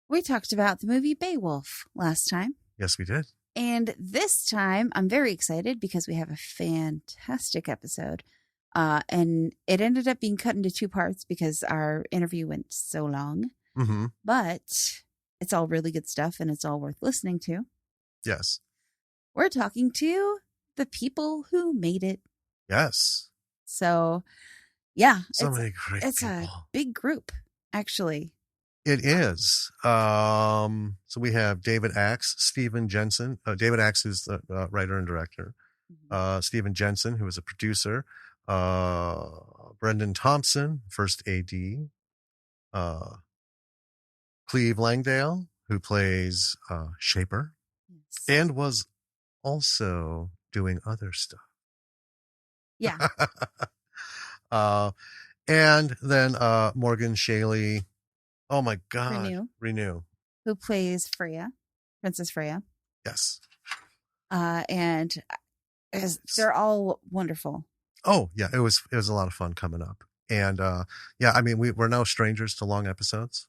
We talked about the movie Bae Wolf last time. Yes, we did. And this time, I'm very excited because we have a fantastic episode. And it ended up being cut into 2 parts because our interview went so long. Mm-hmm. But it's all really good stuff and it's all worth listening to. Yes. We're talking to the people who made it. Yes. So, yeah. So many great It's people. a big group, actually. It is. So we have David Axe, Stephan Jensen. David Axe is the writer and director. Mm-hmm. Stephan Jensen, who is a producer. Brendan Thompson, first AD. Cleve Langdale, who plays Shaper. Yes. And was also doing other stuff. Yeah. And then Morgan Shaley. Oh my God. Renew. Who plays Freya, Princess Freya. Yes. And they're all wonderful. Oh yeah, it was a lot of fun coming up. And yeah, I mean we're no strangers to long episodes.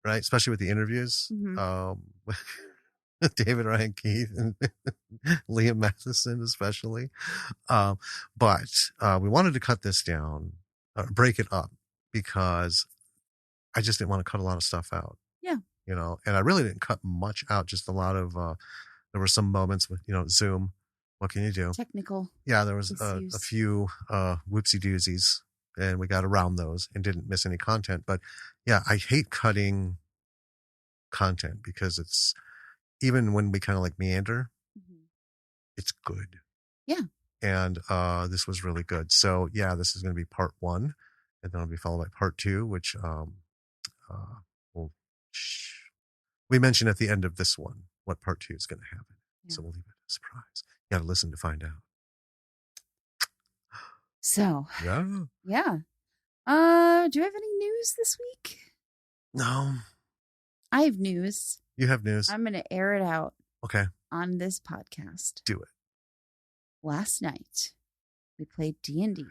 Right? Especially with the interviews. Mm-hmm. David Ryan Keith and Liam Matheson especially. But we wanted to cut this down, break it up, because I just didn't want to cut a lot of stuff out. Yeah. You know, and I really didn't cut much out, just a lot of, there were some moments with, Zoom. What can you do? Technical. Yeah, there was a few whoopsie doozies, and we got around those and didn't miss any content. But yeah, I hate cutting content because it's, even when we kind of like meander, mm-hmm. It's good. Yeah. And this was really good. So yeah, this is going to be part 1, and then it'll be followed by part 2, which we mentioned at the end of this one what part 2 is going to happen. Yeah. So we'll leave it a surprise. You got to listen to find out. So yeah. Do you have any news this week? No. I have news. You have news. I'm going to air it out. Okay. On this podcast. Do it. Last night, we played D&D.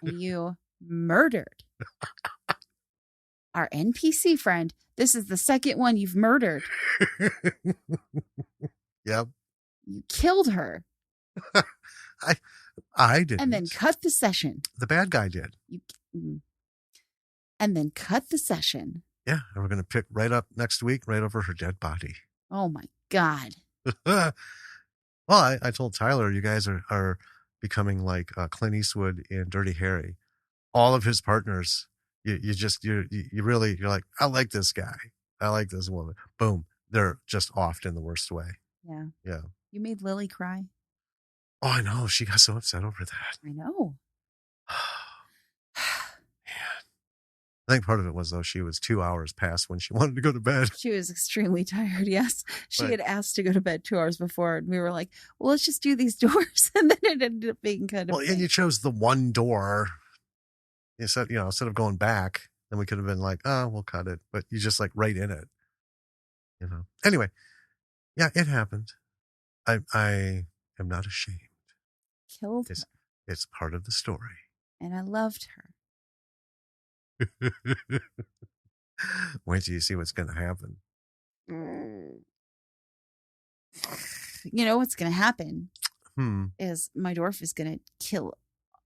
And you murdered our NPC friend. This is the second one you've murdered. Yep. You killed her. I didn't. And then cut the session. The bad guy did. And then cut the session. Yeah, and we're going to pick right up next week, right over her dead body. Oh, my God. Well, I told Tyler, you guys are becoming like Clint Eastwood in Dirty Harry. All of his partners, you're like, I like this guy. I like this woman. Boom. They're just offed in the worst way. Yeah. Yeah. You made Lily cry. Oh, I know. She got so upset over that. I know. I think part of it was, though, she was 2 hours past when she wanted to go to bed. She was extremely tired, yes. She had asked to go to bed 2 hours before, and we were like, well, let's just do these doors. And then it ended up being kind of... Well, and you chose the one door. You said, instead of going back, then we could have been like, oh, we'll cut it. But you just like right in it. Anyway, yeah, it happened. I am not ashamed. Killed her. It's part of the story. And I loved her. Wait till you see what's going to happen. You know what's going to happen is my dwarf is going to kill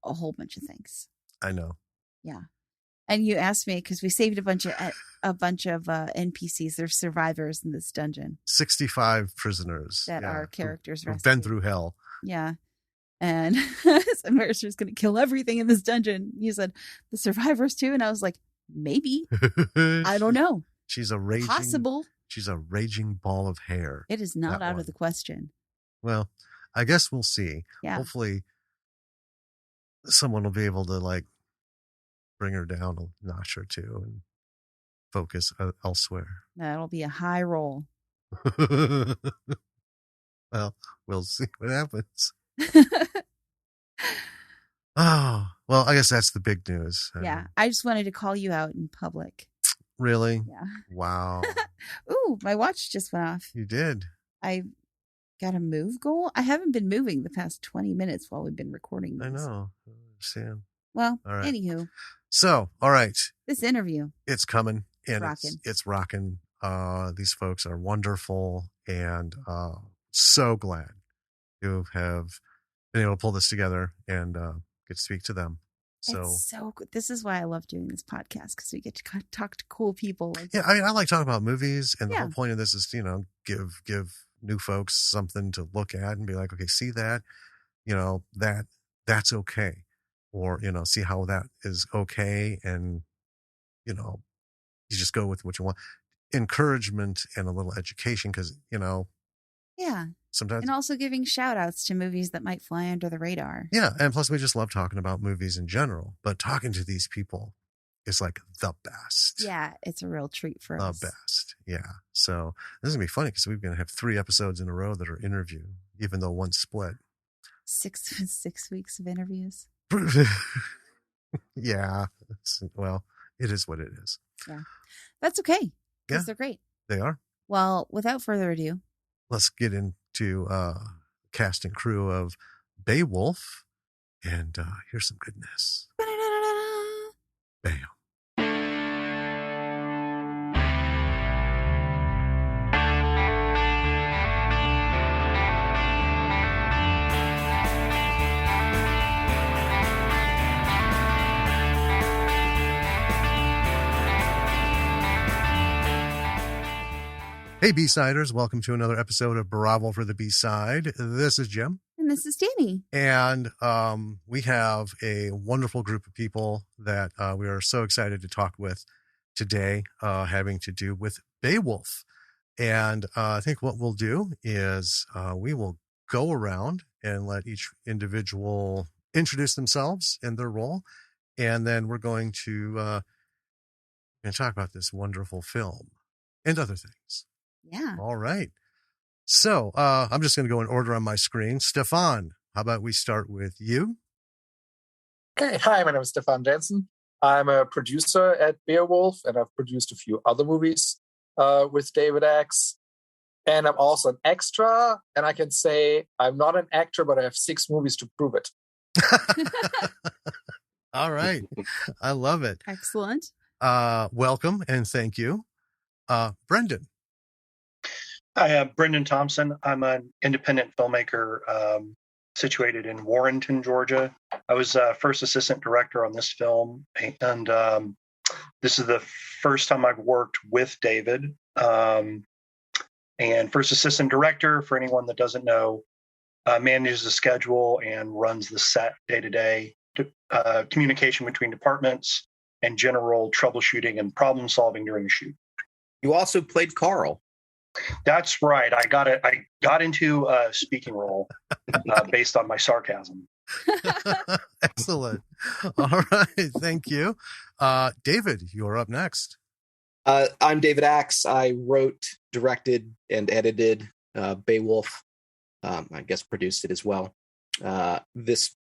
a whole bunch of things. I know. Yeah. And you asked me because we saved a bunch of NPCs. They're survivors in this dungeon. 65 prisoners that are characters who've been through hell. Yeah. And Mercer's going to kill everything in this dungeon. You said the survivors too, and I was like, maybe. I don't know. She's a raging possible. She's a raging ball of hair. It is not out of the question. Well, I guess we'll see. Yeah. Hopefully, someone will be able to like bring her down a notch or two and focus elsewhere. That'll be a high roll. Well, we'll see what happens. Oh, well, I guess that's the big news. Yeah. I just wanted to call you out in public. Really? Yeah. Wow. Ooh, my watch just went off. You did. I got a move goal. I haven't been moving the past 20 minutes while we've been recording this. I know. I understand. Well, all right. Anywho. So, all right. This interview. It's coming. and Rockin'. it's rocking. These folks are wonderful, and so glad to have been able to pull this together and get to speak to them. So It's so good. This is why I love doing this podcast, because we get to talk to cool people. Like, yeah, I mean, I like talking about movies, and the Yeah. whole point of this is, give new folks something to look at and be like, okay, see that, that's okay, or see how that is okay, and you just go with what you want. Encouragement and a little education, because yeah. sometimes, And also giving shout outs to movies that might fly under the radar. yeah, and plus we just love talking about movies in general, but talking to these people is like the best. Yeah, it's a real treat for us. The best. Yeah. So this is gonna be funny because we're gonna have 3 episodes in a row that are interview, even though one's split. 6 weeks of interviews. Yeah. Well, it is what it is. Yeah. That's okay, because Yeah. they're great. They are. Well, without further ado, Let's get into cast and crew of Bae Wolf, and here's some goodness. Bam. Hey, B-Siders. Welcome to another episode of Bravo for the B-Side. This is Jim. and this is Danny. And we have a wonderful group of people that we are so excited to talk with today, having to do with Bae Wolf. And I think what we'll do is we will go around and let each individual introduce themselves and their role. And then we're going to talk about this wonderful film and other things. Yeah. All right. So I'm just going to go in order on my screen. Stephan, how about we start with you? Okay, hi, my name is Stephan Jensen. I'm a producer at Bae Wolf, and I've produced a few other movies with David X. And I'm also an extra, and I can say I'm not an actor, but I have 6 movies to prove it. All right. I love it. Excellent. Welcome and thank you. Brendan. Hi, I'm Brendan Thompson. I'm an independent filmmaker situated in Warrenton, Georgia. I was first assistant director on this film, and this is the first time I've worked with David. And first assistant director, for anyone that doesn't know, manages the schedule and runs the set day-to-day, communication between departments, and general troubleshooting and problem solving during the shoot. You also played Carl. That's right. I got into a speaking role based on my sarcasm. Excellent. All right. Thank you. David, you're up next. I'm David Axe. I wrote, directed, and edited Bae Wolf. I guess produced it as well. This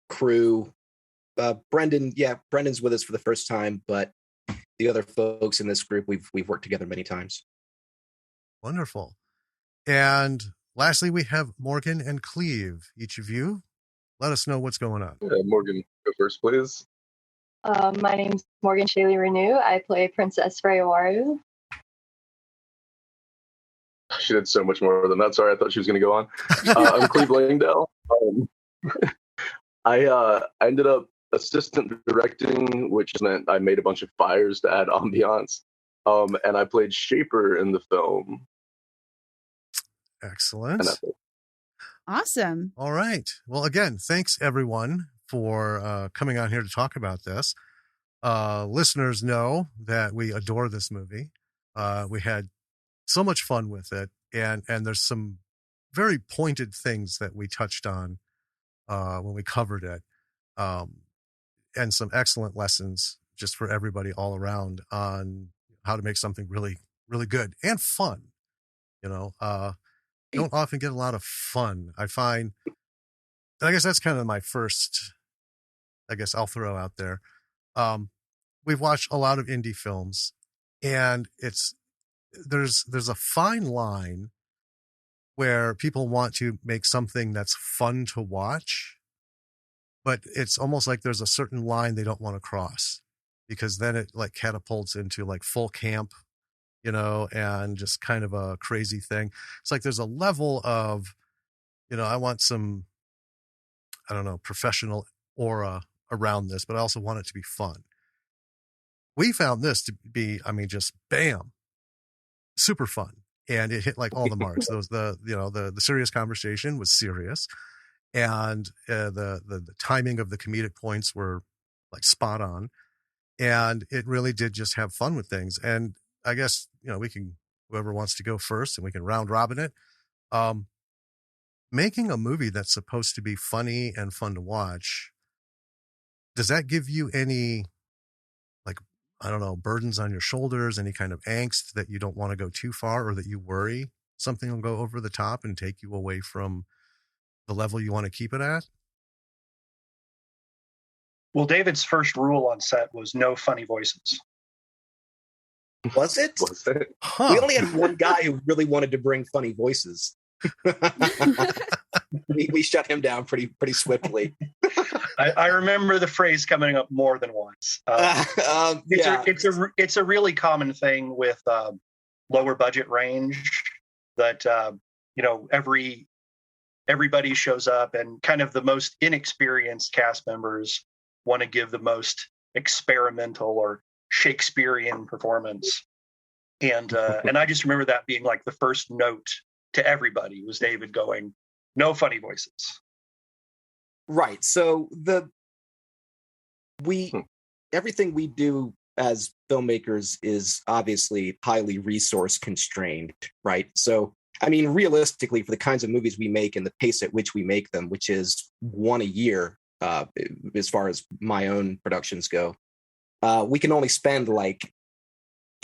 crew, Brendan's with us for the first time, but the other folks in this group, we've worked together many times. Wonderful. And lastly, we have Morgan and Cleve. Each of you, let us know what's going on. Morgan, go first, please. My name's Morgan Shaley Renew. I play Princess Freyawaru. She did so much more than that. Sorry, I thought she was going to go on. I'm Cleve Langdale. I ended up assistant directing, which meant I made a bunch of fires to add ambiance. And I played Shaper in the film. Excellent. Awesome. All right. Well, again, thanks everyone for coming on here to talk about this. Listeners know that we adore this movie. We had so much fun with it, and there's some very pointed things that we touched on when we covered it, and some excellent lessons just for everybody all around on how to make something really, really good and fun. Don't often get a lot of fun. I find, I guess that's kind of my first, I guess I'll throw out there. We've watched a lot of indie films, and there's a fine line where people want to make something that's fun to watch, but it's almost like there's a certain line they don't want to cross. because then it like catapults into like full camp, you know, and just kind of a crazy thing. It's like there's a level of, you know, I want some, I don't know, professional aura around this, but I also want it to be fun. We found this to be, I mean, just bam, super fun. And it hit like all the marks. The serious conversation was serious. And the timing of the comedic points were like spot on. And it really did just have fun with things. And I guess, you know, we can, whoever wants to go first, and we can round robin it. Making a movie that's supposed to be funny and fun to watch, does that give you any, like, I don't know, burdens on your shoulders, any kind of angst that you don't want to go too far, or that you worry something will go over the top and take you away from the level you want to keep it at? Well, David's first rule on set was no funny voices. Was it? Was it? Huh. We only had one guy who really wanted to bring funny voices. we shut him down pretty swiftly. I remember the phrase coming up more than once. It's a really common thing with lower budget range that everybody shows up, and kind of the most inexperienced cast members want to give the most experimental or Shakespearean performance. And I just remember that being like the first note to everybody was David going, no funny voices. Right. So everything we do as filmmakers is obviously highly resource constrained, right? So, I mean, realistically, for the kinds of movies we make and the pace at which we make them, which is one a year, as far as my own productions go, we can only spend like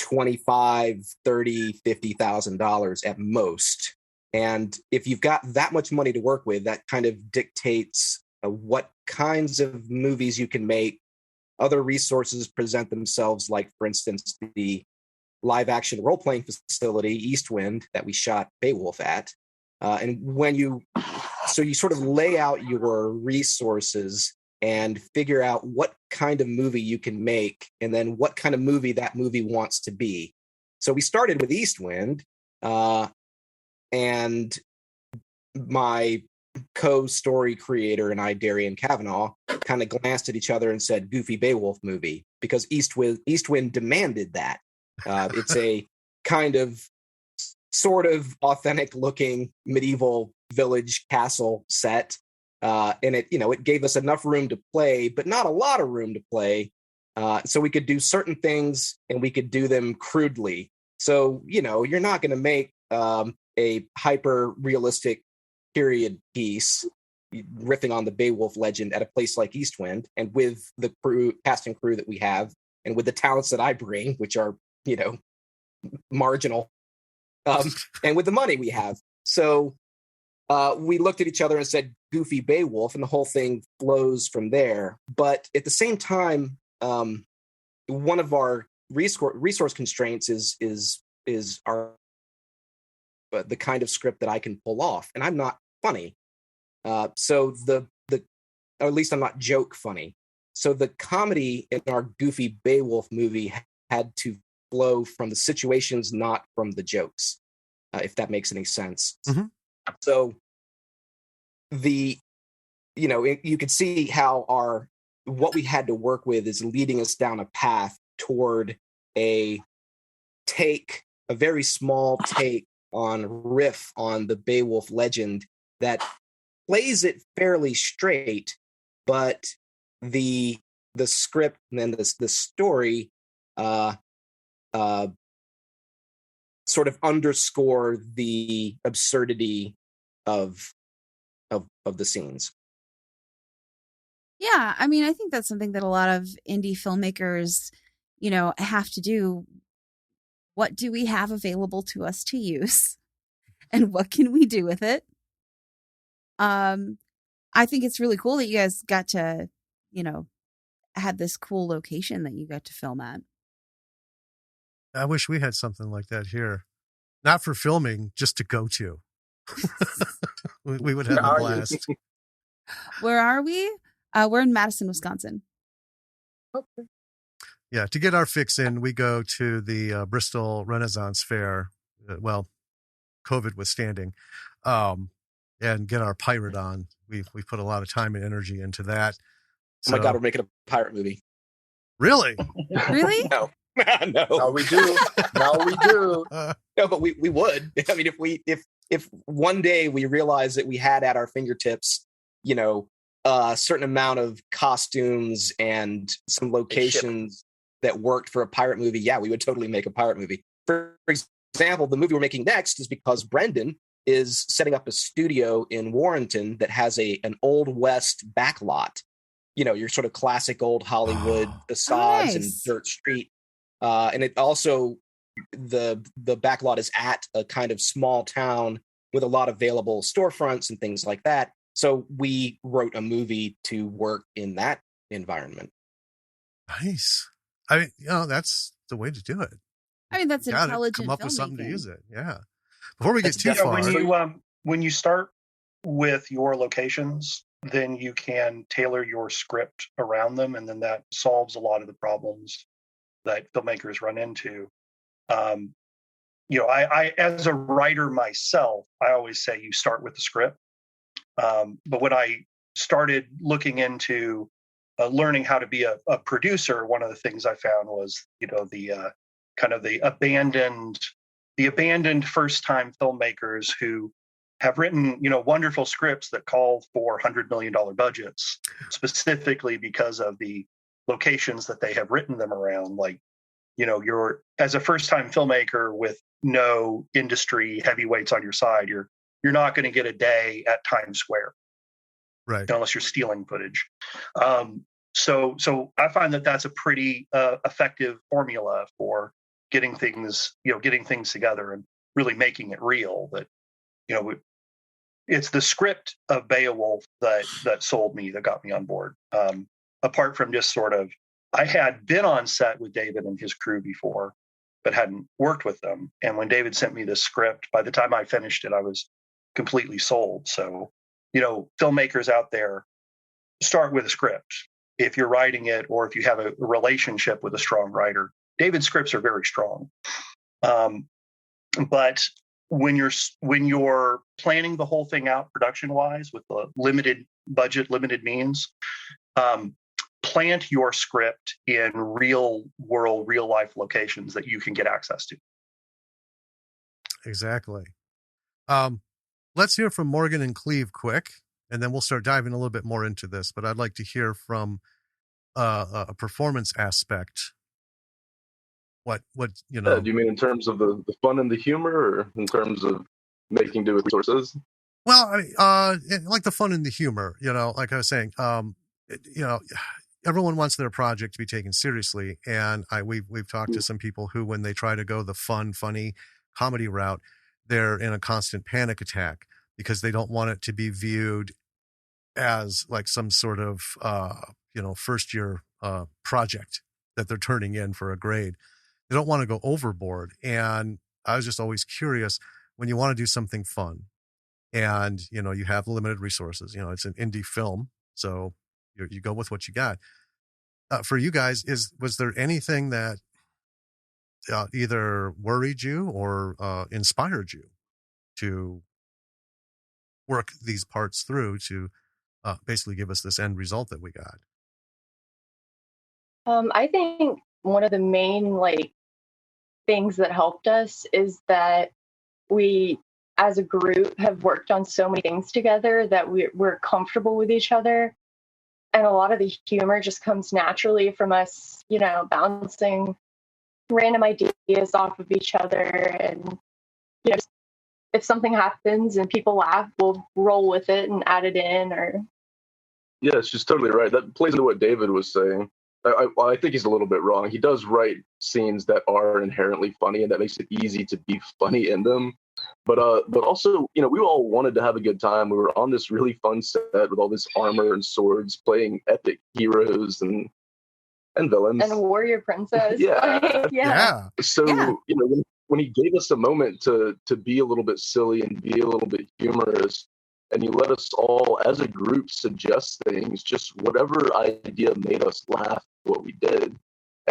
$25,000, $30,000, $50,000 at most. And if you've got that much money to work with, that kind of dictates what kinds of movies you can make. Other resources present themselves, like, for instance, the live action role-playing facility, Eastwind, that we shot Bae Wolf at. And you sort of lay out your resources and figure out what kind of movie you can make, and then what kind of movie that movie wants to be. So we started with Eastwind, and my co-story creator and I, Darian Kavanaugh, kind of glanced at each other and said, "Goofy Bae Wolf movie," because Eastwind demanded that. It's a kind of sort of authentic looking medieval village castle set. And it gave us enough room to play, but not a lot of room to play. So we could do certain things, and we could do them crudely. So, you're not going to make a hyper realistic period piece riffing on the Bae Wolf legend at a place like Eastwind, and with the cast and crew that we have, and with the talents that I bring, which are, marginal, and with the money we have. So we looked at each other and said, "Goofy Bae Wolf," and the whole thing flows from there. But at the same time, one of our resource constraints is our the kind of script that I can pull off, and I'm not funny. So or at least I'm not joke funny. So the comedy in our Goofy Bae Wolf movie had to flow from the situations, not from the jokes, if that makes any sense. Mm-hmm. So you could see how what we had to work with is leading us down a path toward a very small take riff on the Bae Wolf legend that plays it fairly straight, but the script and then the story sort of underscore the absurdity of the scenes. Yeah, I mean, I think that's something that a lot of indie filmmakers, have to do. What do we have available to us to use? And what can we do with it? I think it's really cool that you guys got to, have this cool location that you got to film at. I wish we had something like that here. Not for filming, just to go to. We would have a blast. Where are we? We're in Madison, Wisconsin. Okay. Yeah, to get our fix in, we go to the Bristol Renaissance Fair. Well, COVID withstanding, and get our pirate on. We put a lot of time and energy into that. Oh my God, we're making a pirate movie. Really? Really? No. No. Now we do. Now we do. No, but we would. I mean, if one day we realized that we had at our fingertips, a certain amount of costumes and some locations that worked for a pirate movie, yeah, we would totally make a pirate movie. For example, the movie we're making next is because Brendan is setting up a studio in Warrenton that has an Old West backlot. Your sort of classic old Hollywood facades and dirt street. And it also, the backlot is at a kind of small town with a lot of available storefronts and things like that. So we wrote a movie to work in that environment. Nice. I mean, that's the way to do it. I mean, that's intelligent come up with filmmaking. something to use it. Yeah. Before we get too far. When you start with your locations, then you can tailor your script around them, and then that solves a lot of the problems that filmmakers run into. I as a writer myself, I always say you start with the script. But when I started looking into learning how to be a producer, one of the things I found was, the kind of the abandoned first-time filmmakers who have written, wonderful scripts that call for $100 million budgets, specifically because of the locations that they have written them around. Like, you're, as a first-time filmmaker with no industry heavyweights on your side, you're not going to get a day at Times Square, right? Unless you're stealing footage. So I find that that's a pretty effective formula for getting things together and really making it real. That, it's the script of Bae Wolf that sold me, that got me on board. Apart from just sort of, I had been on set with David and his crew before, but hadn't worked with them. And when David sent me this script, by the time I finished it, I was completely sold. So, filmmakers out there, start with a script. If you're writing it, or if you have a relationship with a strong writer, David's scripts are very strong. But when you're planning the whole thing out production-wise with the limited budget, limited means, plant your script in real world, real life locations that you can get access to. Exactly. Let's hear from Morgan and Cleve quick, and then we'll start diving a little bit more into this. But I'd like to hear from a performance aspect. What do you mean in terms of the fun and the humor, or in terms of making do with resources? Well, like the fun and the humor, like I was saying, everyone wants their project to be taken seriously. And we've talked to some people who, when they try to go the funny comedy route, they're in a constant panic attack because they don't want it to be viewed as like some sort of, first year project that they're turning in for a grade. They don't want to go overboard. And I was just always curious, when you want to do something fun and, you have limited resources, it's an indie film. So you go with what you got. For you guys, was there anything that either worried you or inspired you to work these parts through to basically give us this end result that we got? I think one of the main things that helped us is that we, as a group, have worked on so many things together that we're comfortable with each other. And a lot of the humor just comes naturally from us, bouncing random ideas off of each other. And, if something happens and people laugh, we'll roll with it and add it in. Or yeah, she's totally right. That plays into what David was saying. I think he's a little bit wrong. He does write scenes that are inherently funny, and that makes it easy to be funny in them. But also, we all wanted to have a good time. We were on this really fun set with all this armor and swords, playing epic heroes and villains and warrior princess. yeah. So when he gave us a moment to be a little bit silly and be a little bit humorous, and you let us all as a group suggest things, just whatever idea made us laugh, what we did.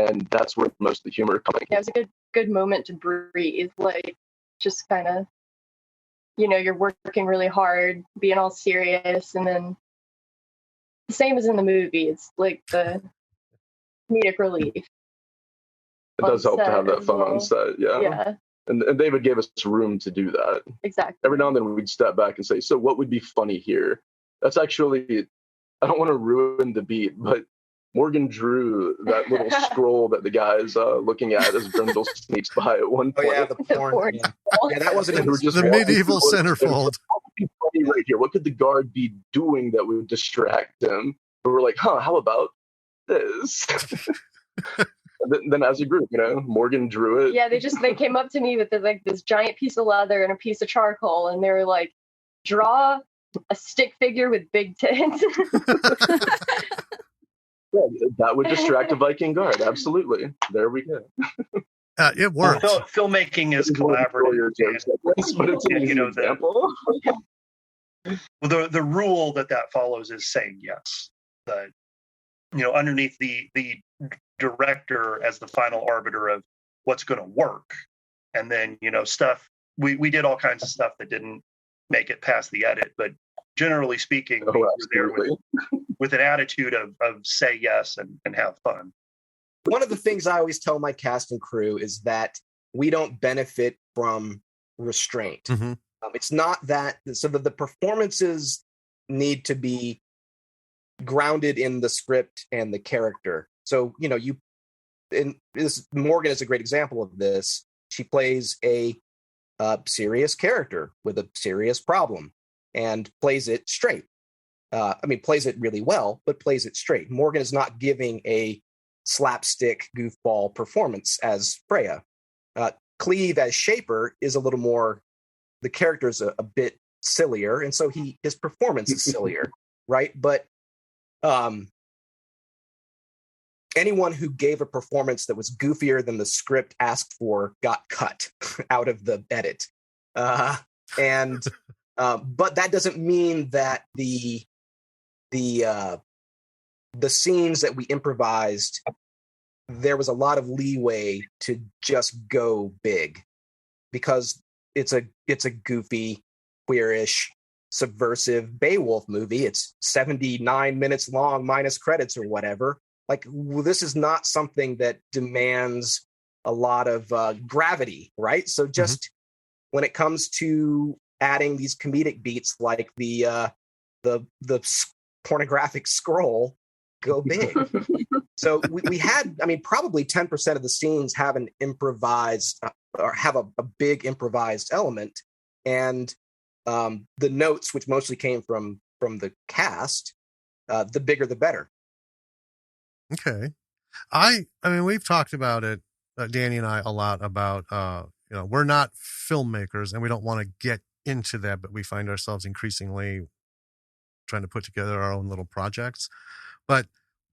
and that's where most of the humor coming. Yeah, it was a good moment to breathe, like just kind of, you're working really hard, being all serious, and then the same as in the movie, it's like the comedic relief. It does help to have that fun on set, yeah. And David gave us room to do that. Exactly. Every now and then we'd step back and say, so what would be funny here? That's actually, I don't want to ruin the beat, but Morgan drew that little scroll that the guy's looking at as Grendel sneaks by at one point. Oh yeah, the porn. Yeah, that wasn't the medieval centerfold. What would be funny right here? What could the guard be doing that would distract him? And we're like, how about this? Then as a group, Morgan drew it. Yeah, they came up to me with this giant piece of leather and a piece of charcoal, and they were like, draw a stick figure with big tits. Yeah, that would distract a Viking guard. Absolutely. There we go. It works. Well, filmmaking is collaborative. But it's an example. The rule that follows is saying yes. Underneath the director as the final arbiter of what's going to work, and then stuff. We did all kinds of stuff that didn't make it past the edit, but generally speaking, we were there with an attitude of say yes and have fun. One of the things I always tell my cast and crew is that we don't benefit from restraint. Mm-hmm. It's not that, so that the performances need to be grounded in the script and the character. So, Morgan is a great example of this. She plays a serious character with a serious problem and plays it straight. Plays it really well, but plays it straight. Morgan is not giving a slapstick goofball performance as Freya. Cleve as Shaper is a little more, the character's a bit sillier, and so his performance is sillier, right? But anyone who gave a performance that was goofier than the script asked for got cut out of the edit. But that doesn't mean that the scenes that we improvised, there was a lot of leeway to just go big, because it's a goofy, queerish, subversive Bae Wolf movie. It's 79 minutes long minus credits or whatever. Like, this is not something that demands a lot of gravity, right? So just when it comes to adding these comedic beats, like the pornographic scroll, go big. So we had, probably 10% of the scenes have an improvised or have a big improvised element, and the notes, which mostly came from the cast, the bigger the better. Okay. We've talked about it, Danny and I, a lot about, we're not filmmakers and we don't want to get into that, but we find ourselves increasingly trying to put together our own little projects. But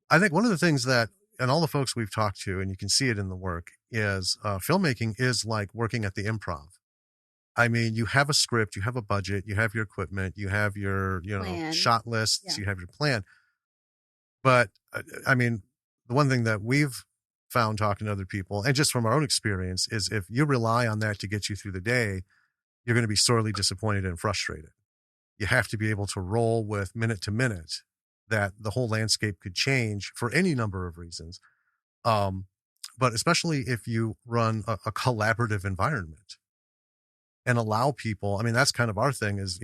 I think one of the things that, and all the folks we've talked to, and you can see it in the work, is filmmaking is like working at the Improv. You have a script, you have a budget, you have your equipment, you have your, Plan. shot lists, you have your plan. But the one thing that we've found talking to other people, and just from our own experience, is if you rely on that to get you through the day, you're going to be sorely disappointed and frustrated. You have to be able to roll with minute to minute, that the whole landscape could change for any number of reasons. But especially if you run a collaborative environment and allow people, that's kind of our thing is,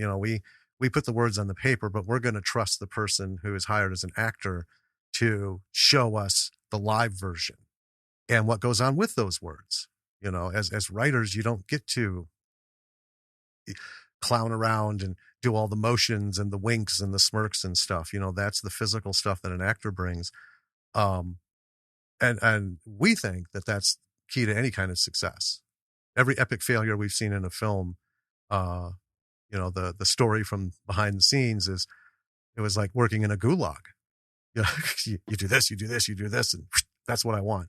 we put the words on the paper, but we're going to trust the person who is hired as an actor to show us the live version and what goes on with those words. As writers, you don't get to clown around and do all the motions and the winks and the smirks and stuff. That's the physical stuff that an actor brings. And we think that that's key to any kind of success. Every epic failure we've seen in a film, the story from behind the scenes is, it was like working in a gulag. You do this, you do this, you do this, and that's what I want.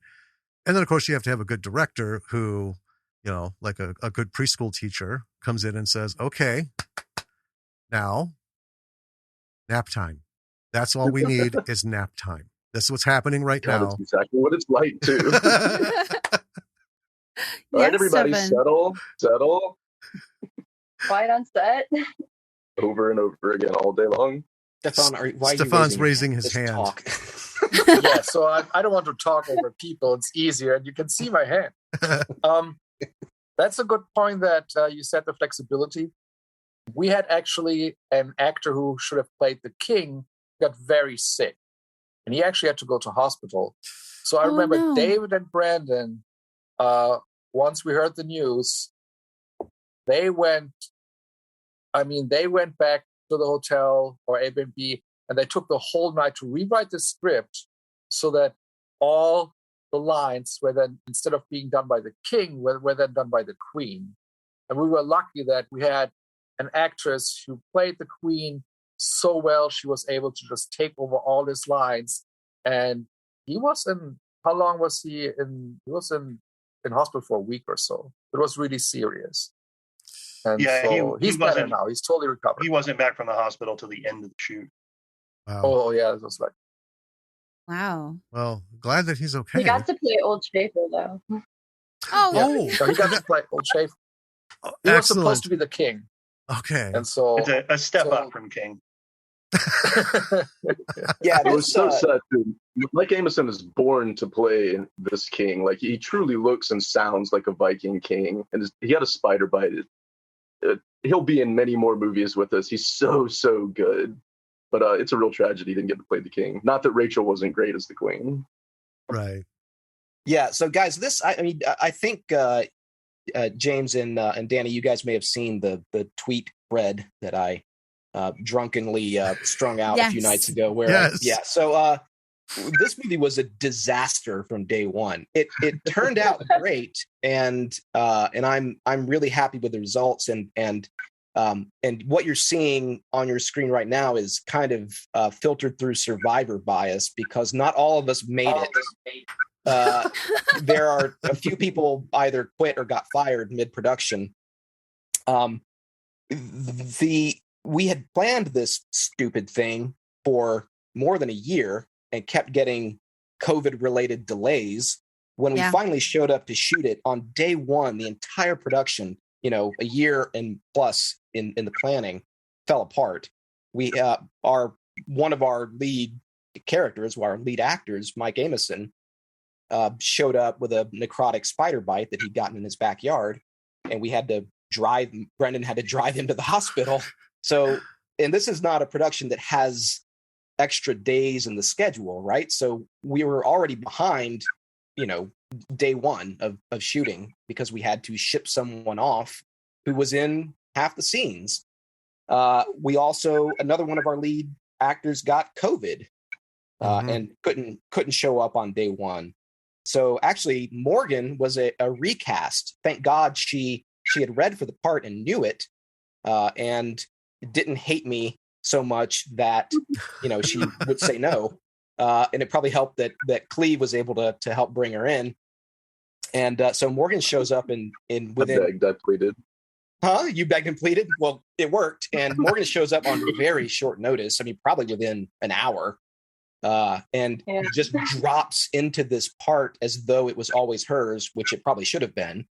And then, of course, you have to have a good director who, like a good preschool teacher comes in and says, okay, now nap time. That's all we need is nap time. That's what's happening right God, now. that's exactly what it's like too. All right, Yes, everybody, Stephan. settle. Quiet on set. Over and over again all day long. Stefan, why are you Stefan's raising your his Just hand. Talk. Yeah, so I don't want to talk over people. It's easier, and you can see my hand. That's a good point that you said, the flexibility. We had actually an actor who should have played the king got very sick, and he actually had to go to hospital. So I remember no. David and Brandon, once we heard the news, they went back to the hotel or Airbnb, and they took the whole night to rewrite the script so that all the lines were then, instead of being done by the king, were then done by the queen. And we were lucky that we had an actress who played the queen so well, she was able to just take over all his lines. And he was in, how long was he in? He was in hospital for a week or so. It was really serious. And Yeah, so he he's better wasn't- now. He's totally recovered. He wasn't back from the hospital till the end of the shoot. Wow. Oh yeah, it was like, Wow. Well, glad that he's okay. He got to play Old Schaefer though. Oh, Oh, so he got to play Old Schaefer. He was excellent. supposed to be the king, Okay. and so It's a step so- up from King. Yeah, It was this, so sad too. Mike Amison is born to play this king. Like, he truly looks and sounds like a Viking king, and he had a spider bite. He'll be in many more movies with us. He's so good. But it's a real tragedy he didn't get to play the king. Not that Rachel wasn't great as the queen. Right. Yeah, so guys, I think James and Danny, you guys may have seen the tweet thread that I drunkenly strung out a few Yes. nights ago. Where Yes. so this movie was a disaster from day one. It turned out great, and I'm really happy with the results, and what you're seeing on your screen right now is kind of filtered through survivor bias, because not all of us made it. There are a few people either quit or got fired mid-production. We had planned this stupid thing for more than a year and kept getting COVID-related delays. When we finally showed up to shoot it on day one, the entire production, a year and plus in the planning, fell apart. We one of our lead characters, our lead actors, Mike Amison, showed up with a necrotic spider bite that he'd gotten in his backyard, and Brendan had to drive him to the hospital. So, and this is not a production that has extra days in the schedule, right? So we were already behind, day one of shooting, because we had to ship someone off who was in half the scenes. We also, another one of our lead actors got COVID and couldn't show up on day one. So actually, Morgan was a recast. Thank God she had read for the part and knew it, and didn't hate me so much that she would say no. And it probably helped that Cleve was able to help bring her in. And so Morgan shows up in within. I begged, I pleaded. Huh? You begged and pleaded? Well, it worked. And Morgan shows up on very short notice. I mean, probably within an hour. And just drops into this part as though it was always hers, which it probably should have been,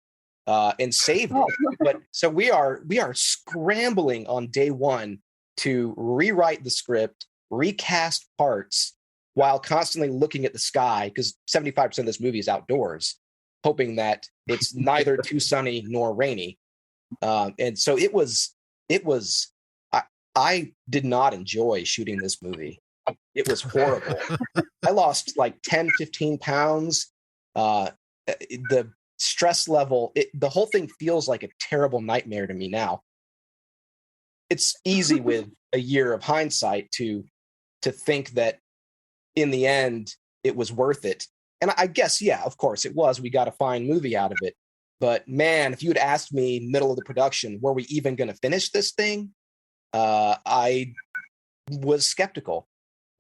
and saved it. But so we are scrambling on day one to rewrite the script, recast parts, while constantly looking at the sky, because 75% of this movie is outdoors, hoping that it's neither too sunny nor rainy. And so it was. I did not enjoy shooting this movie. It was horrible. I lost like 10, 15 pounds. The stress level, the whole thing feels like a terrible nightmare to me now. It's easy with a year of hindsight to think that in the end it was worth it. And I guess, yeah, of course it was. We got a fine movie out of it. But man, if you had asked me middle of the production, were we even going to finish this thing? I was skeptical.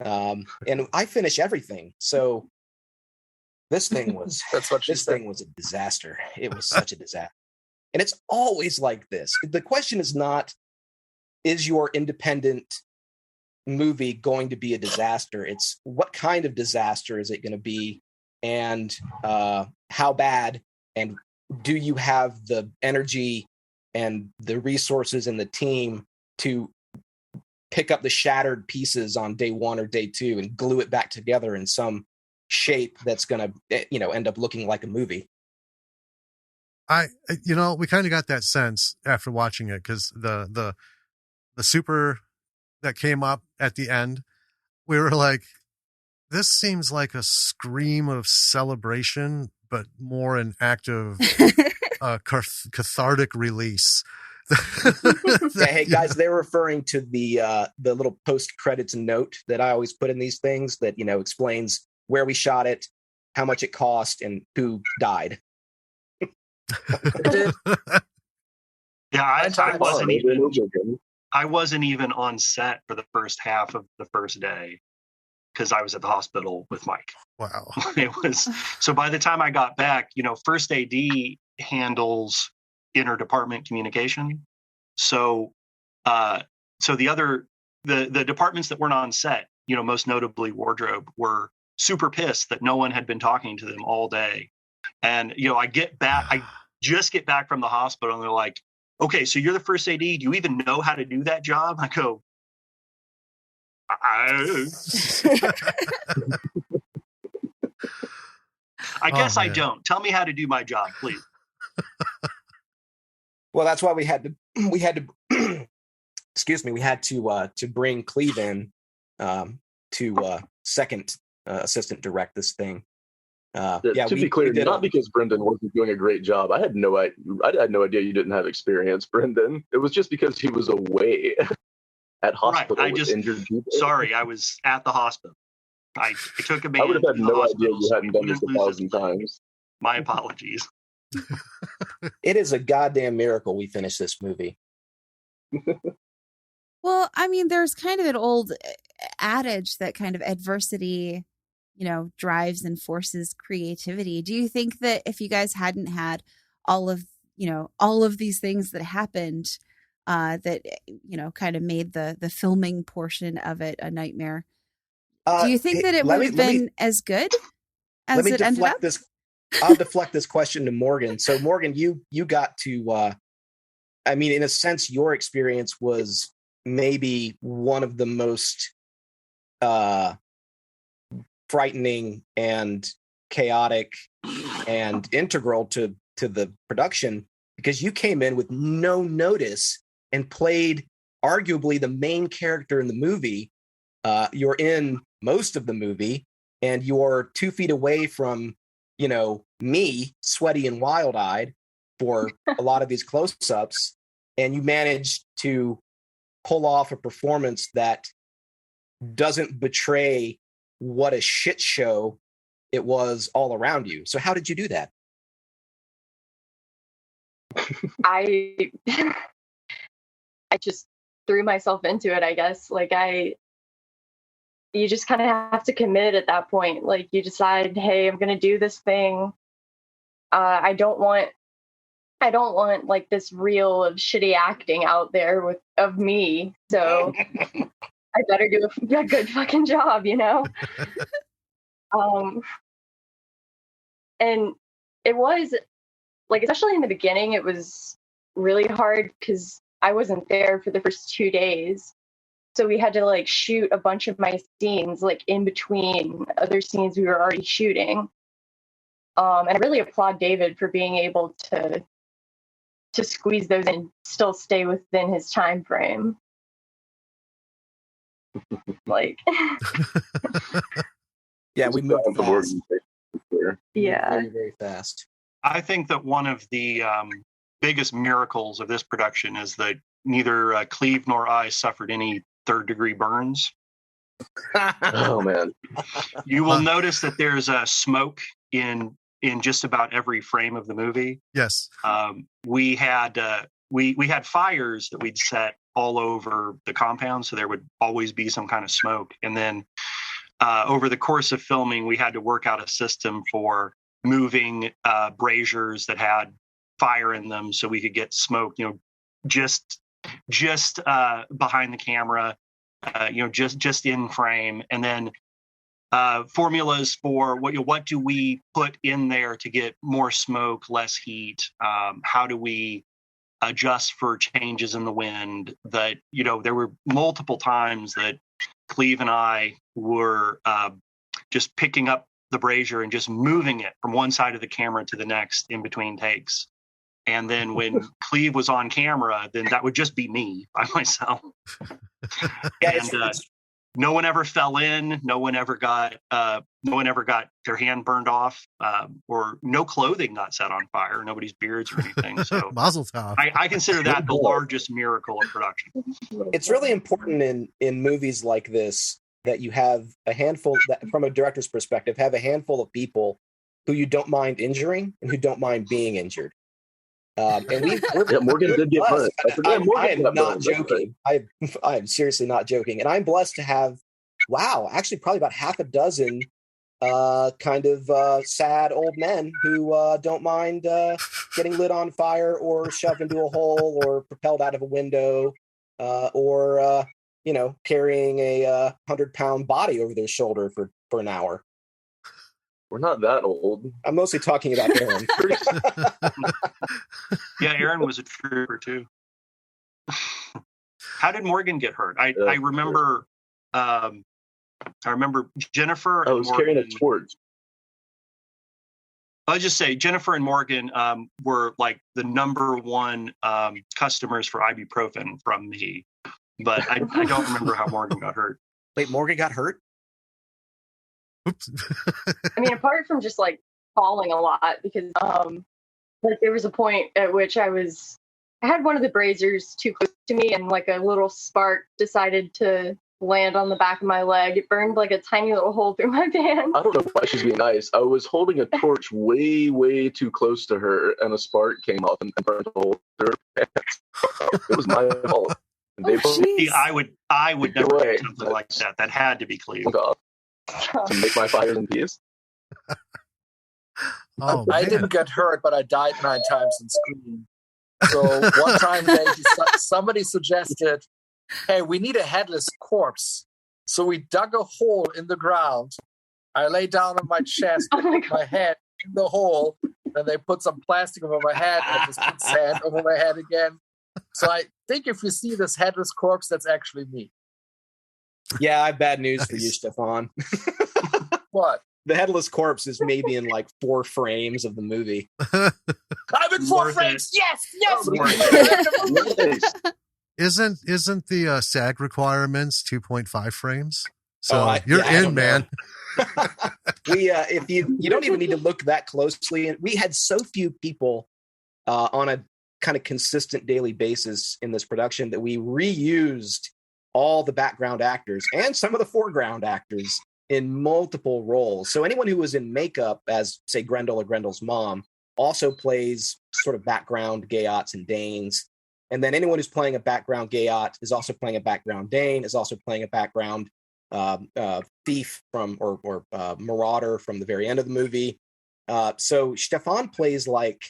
And I finish everything. So this thing was thing was a disaster. It was such a disaster. And it's always like this. The question is not, is your independent movie going to be a disaster. It's what kind of disaster is it going to be, and how bad, and do you have the energy and the resources and the team to pick up the shattered pieces on day one or day two and glue it back together in some shape that's going to, end up looking like a movie. We kind of got that sense after watching it, because the super that came up at the end, we were like, this seems like a scream of celebration, but more an act of cathartic release. Hey guys, they're referring to the little post credits note that I always put in these things that explains where we shot it, how much it cost, and who died. Yeah, I wasn't even on set for the first half of the first day because I was at the hospital with Mike. Wow. It was so by the time I got back, first AD handles interdepartment communication. So the departments that weren't on set, most notably wardrobe, were super pissed that no one had been talking to them all day. And I just get back from the hospital and they're like, okay, so you're the first AD. Do you even know how to do that job? I go, I guess I don't. Tell me how to do my job, please. Well, that's why we had to bring Cleve in to second assistant direct this thing. To be clear, not because Brendan wasn't doing a great job. I had no idea you didn't have experience, Brendan. It was just because he was away at hospital with injured people. Sorry, I was at the hospital. I took a man. I would have had no idea you hadn't done this 1,000 times. My apologies. It is a goddamn miracle we finished this movie. Well, I mean, there's kind of an old adage that kind of adversity, drives and forces creativity. Do you think that if you guys hadn't had all of these things that happened, that, kind of made the filming portion of it a nightmare, do you think that it would have been as good as it ended up? I'll deflect this question to Morgan. So Morgan, you got to, in a sense, your experience was maybe one of the most frightening and chaotic and integral to the production, because you came in with no notice and played arguably the main character in the movie. You're in most of the movie and you're 2 feet away from, me, sweaty and wild-eyed for a lot of these close-ups, and you managed to pull off a performance that doesn't betray what a shit show it was all around you. So how did you do that? I just threw myself into it, I guess. You just kind of have to commit at that point. Like, you decide, hey, I'm going to do this thing. I don't want like this reel of shitty acting out there of me. So I better do a good fucking job, And it was like, especially in the beginning, it was really hard because I wasn't there for the first 2 days. So we had to shoot a bunch of my scenes in between other scenes we were already shooting. And I really applaud David for being able to squeeze those in and still stay within his time frame. Yeah, we moved fast. Yeah, very, very fast. I think that one of the biggest miracles of this production is that neither Cleve nor I suffered any third-degree burns. Oh man! You will notice that there's smoke in just about every frame of the movie. Yes. We had fires that we'd set all over the compound, so there would always be some kind of smoke. And then over the course of filming, we had to work out a system for moving braziers that had fire in them, so we could get smoke, just behind the camera. just in frame, and then formulas for what do we put in there to get more smoke, less heat? How do we adjust for changes in the wind? That there were multiple times that Cleve and I were just picking up the brazier and just moving it from one side of the camera to the next in between takes. And then when Cleve was on camera, then that would just be me by myself. No one ever fell in. No one ever got their hand burned off, or no clothing got set on fire. Nobody's beards or anything. So Mazel tov. I consider that the largest miracle of production. It's really important in movies like this that you have a handful, that, from a director's perspective, have a handful of people who you don't mind injuring and who don't mind being injured. And Morgan did get hurt. I am not joking. I am seriously not joking. And I'm blessed to have, actually probably about half a dozen kind of sad old men who don't mind getting lit on fire or shoved into a hole or propelled out of a window or carrying a 100-pound body over their shoulder for an hour. We're not that old. I'm mostly talking about Aaron. Yeah, Aaron was a trooper too. How did Morgan get hurt? I remember. I remember Jennifer. I was carrying a torch. I'll just say Jennifer and Morgan were like the number one customers for ibuprofen from me, but I don't remember how Morgan got hurt. Wait, Morgan got hurt? Oops. I mean, apart from just like falling a lot, because there was a point at which I had one of the braziers too close to me, and like a little spark decided to land on the back of my leg. It burned like a tiny little hole through my pants. I don't know why she's being nice. I was holding a torch way, way too close to her, and a spark came off and burned a hole through her pants. It was my fault. I would never do something like that. That had to be Cleve. To make my fires in peace. I didn't get hurt, but I died 9 times in Scream. So one time somebody suggested, hey, we need a headless corpse. So we dug a hole in the ground. I lay down on my chest, put my head in the hole, and they put some plastic over my head and just put sand over my head again. So I think if you see this headless corpse, that's actually me. Yeah, I have bad news for you, Stephan. What? The headless corpse is maybe in like 4 frames of the movie. I'm in 4 frames. Yes. Isn't the SAG requirements 2.5 frames? So you're in, man. If you don't even need to look that closely, and we had so few people on a kind of consistent daily basis in this production that we reused all the background actors and some of the foreground actors in multiple roles. So anyone who was in makeup as, say, Grendel or Grendel's mom also plays sort of background Gayots and Danes. And then anyone who's playing a background Gayot is also playing a background Dane, is also playing a background thief from or marauder from the very end of the movie. So Stephan plays like,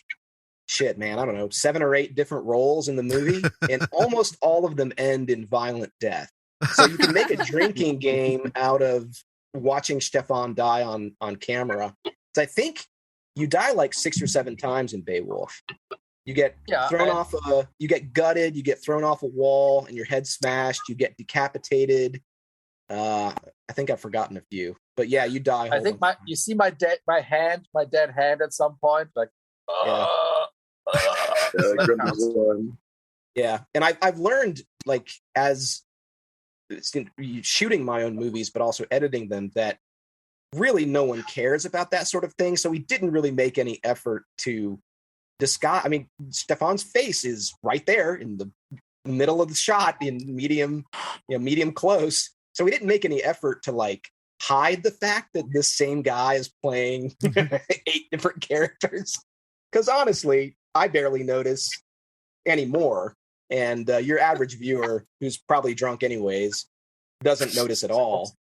shit, man, I don't know, 7 or 8 different roles in the movie, and almost all of them end in violent death. So you can make a drinking game out of watching Stephan die on camera. So I think you die like 6 or 7 times in Bae Wolf. You get thrown off you get gutted, you get thrown off a wall, and your head smashed. You get decapitated. I think I've forgotten a few, but yeah, you die. I think you see my dead hand at some point, like. Yeah, and I've learned, like, as shooting my own movies, but also editing them, that really no one cares about that sort of thing. So we didn't really make any effort to disguise. I mean, Stephan's face is right there in the middle of the shot in medium close. So we didn't make any effort to like hide the fact that this same guy is playing 8 different characters. Because honestly, I barely notice anymore. And your average viewer, who's probably drunk anyways, doesn't notice at all.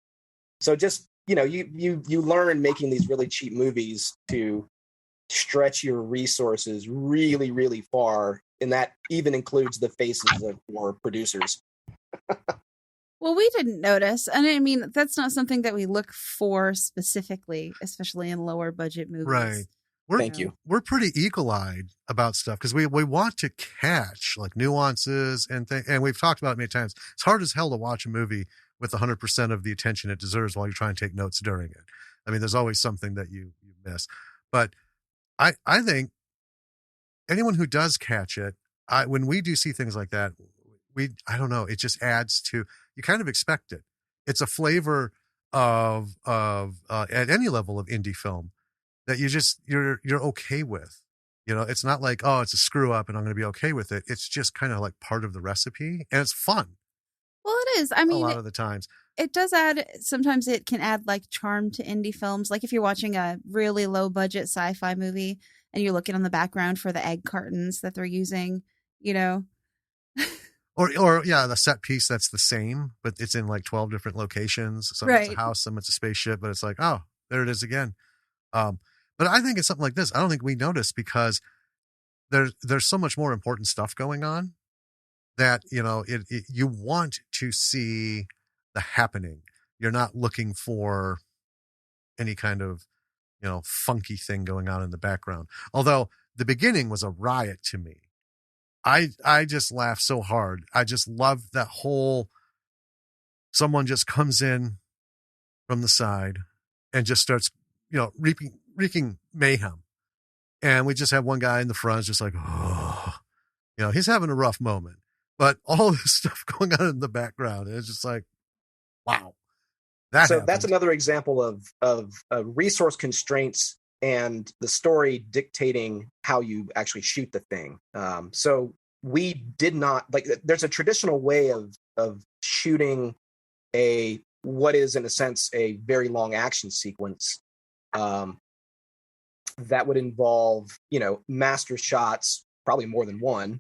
So just, you learn making these really cheap movies to stretch your resources really, really far. And that even includes the faces of your producers. Well, we didn't notice. And I mean, that's not something that we look for specifically, especially in lower budget movies. Right. Thank you. We're pretty eagle-eyed about stuff because we want to catch like nuances and things. And we've talked about it many times. It's hard as hell to watch a movie with 100% of the attention it deserves while you're trying to take notes during it. I mean, there's always something that you miss. But I think anyone who does catch it, when we do see things like that, I don't know, it just adds to, you kind of expect it. It's a flavor of at any level of indie film that you're okay with. You know, it's not like, oh, it's a screw up and I'm going to be okay with it. It's just kind of like part of the recipe and it's fun. Well, it is. I mean, a lot of the times it does add, sometimes it can add like charm to indie films. Like if you're watching a really low budget sci-fi movie and you're looking on the background for the egg cartons that they're using, you know. Or yeah, the set piece that's the same, but it's in like 12 different locations. Some it's a house, some it's a spaceship, but it's like, oh, there it is again. But I think it's something like this. I don't think we notice because there's so much more important stuff going on that, you know, you want to see the happening. You're not looking for any kind of, you know, funky thing going on in the background. Although the beginning was a riot to me. I just laughed so hard. I just love that whole, someone just comes in from the side and just starts, you know, wreaking mayhem. And we just have one guy in the front just like, oh, you know, he's having a rough moment, but all this stuff going on in the background. And it's just like, wow. That's another example of resource constraints and the story dictating how you actually shoot the thing. So we did not, like, there's a traditional way of shooting what is in a sense a very long action sequence that would involve, you know, master shots, probably more than one,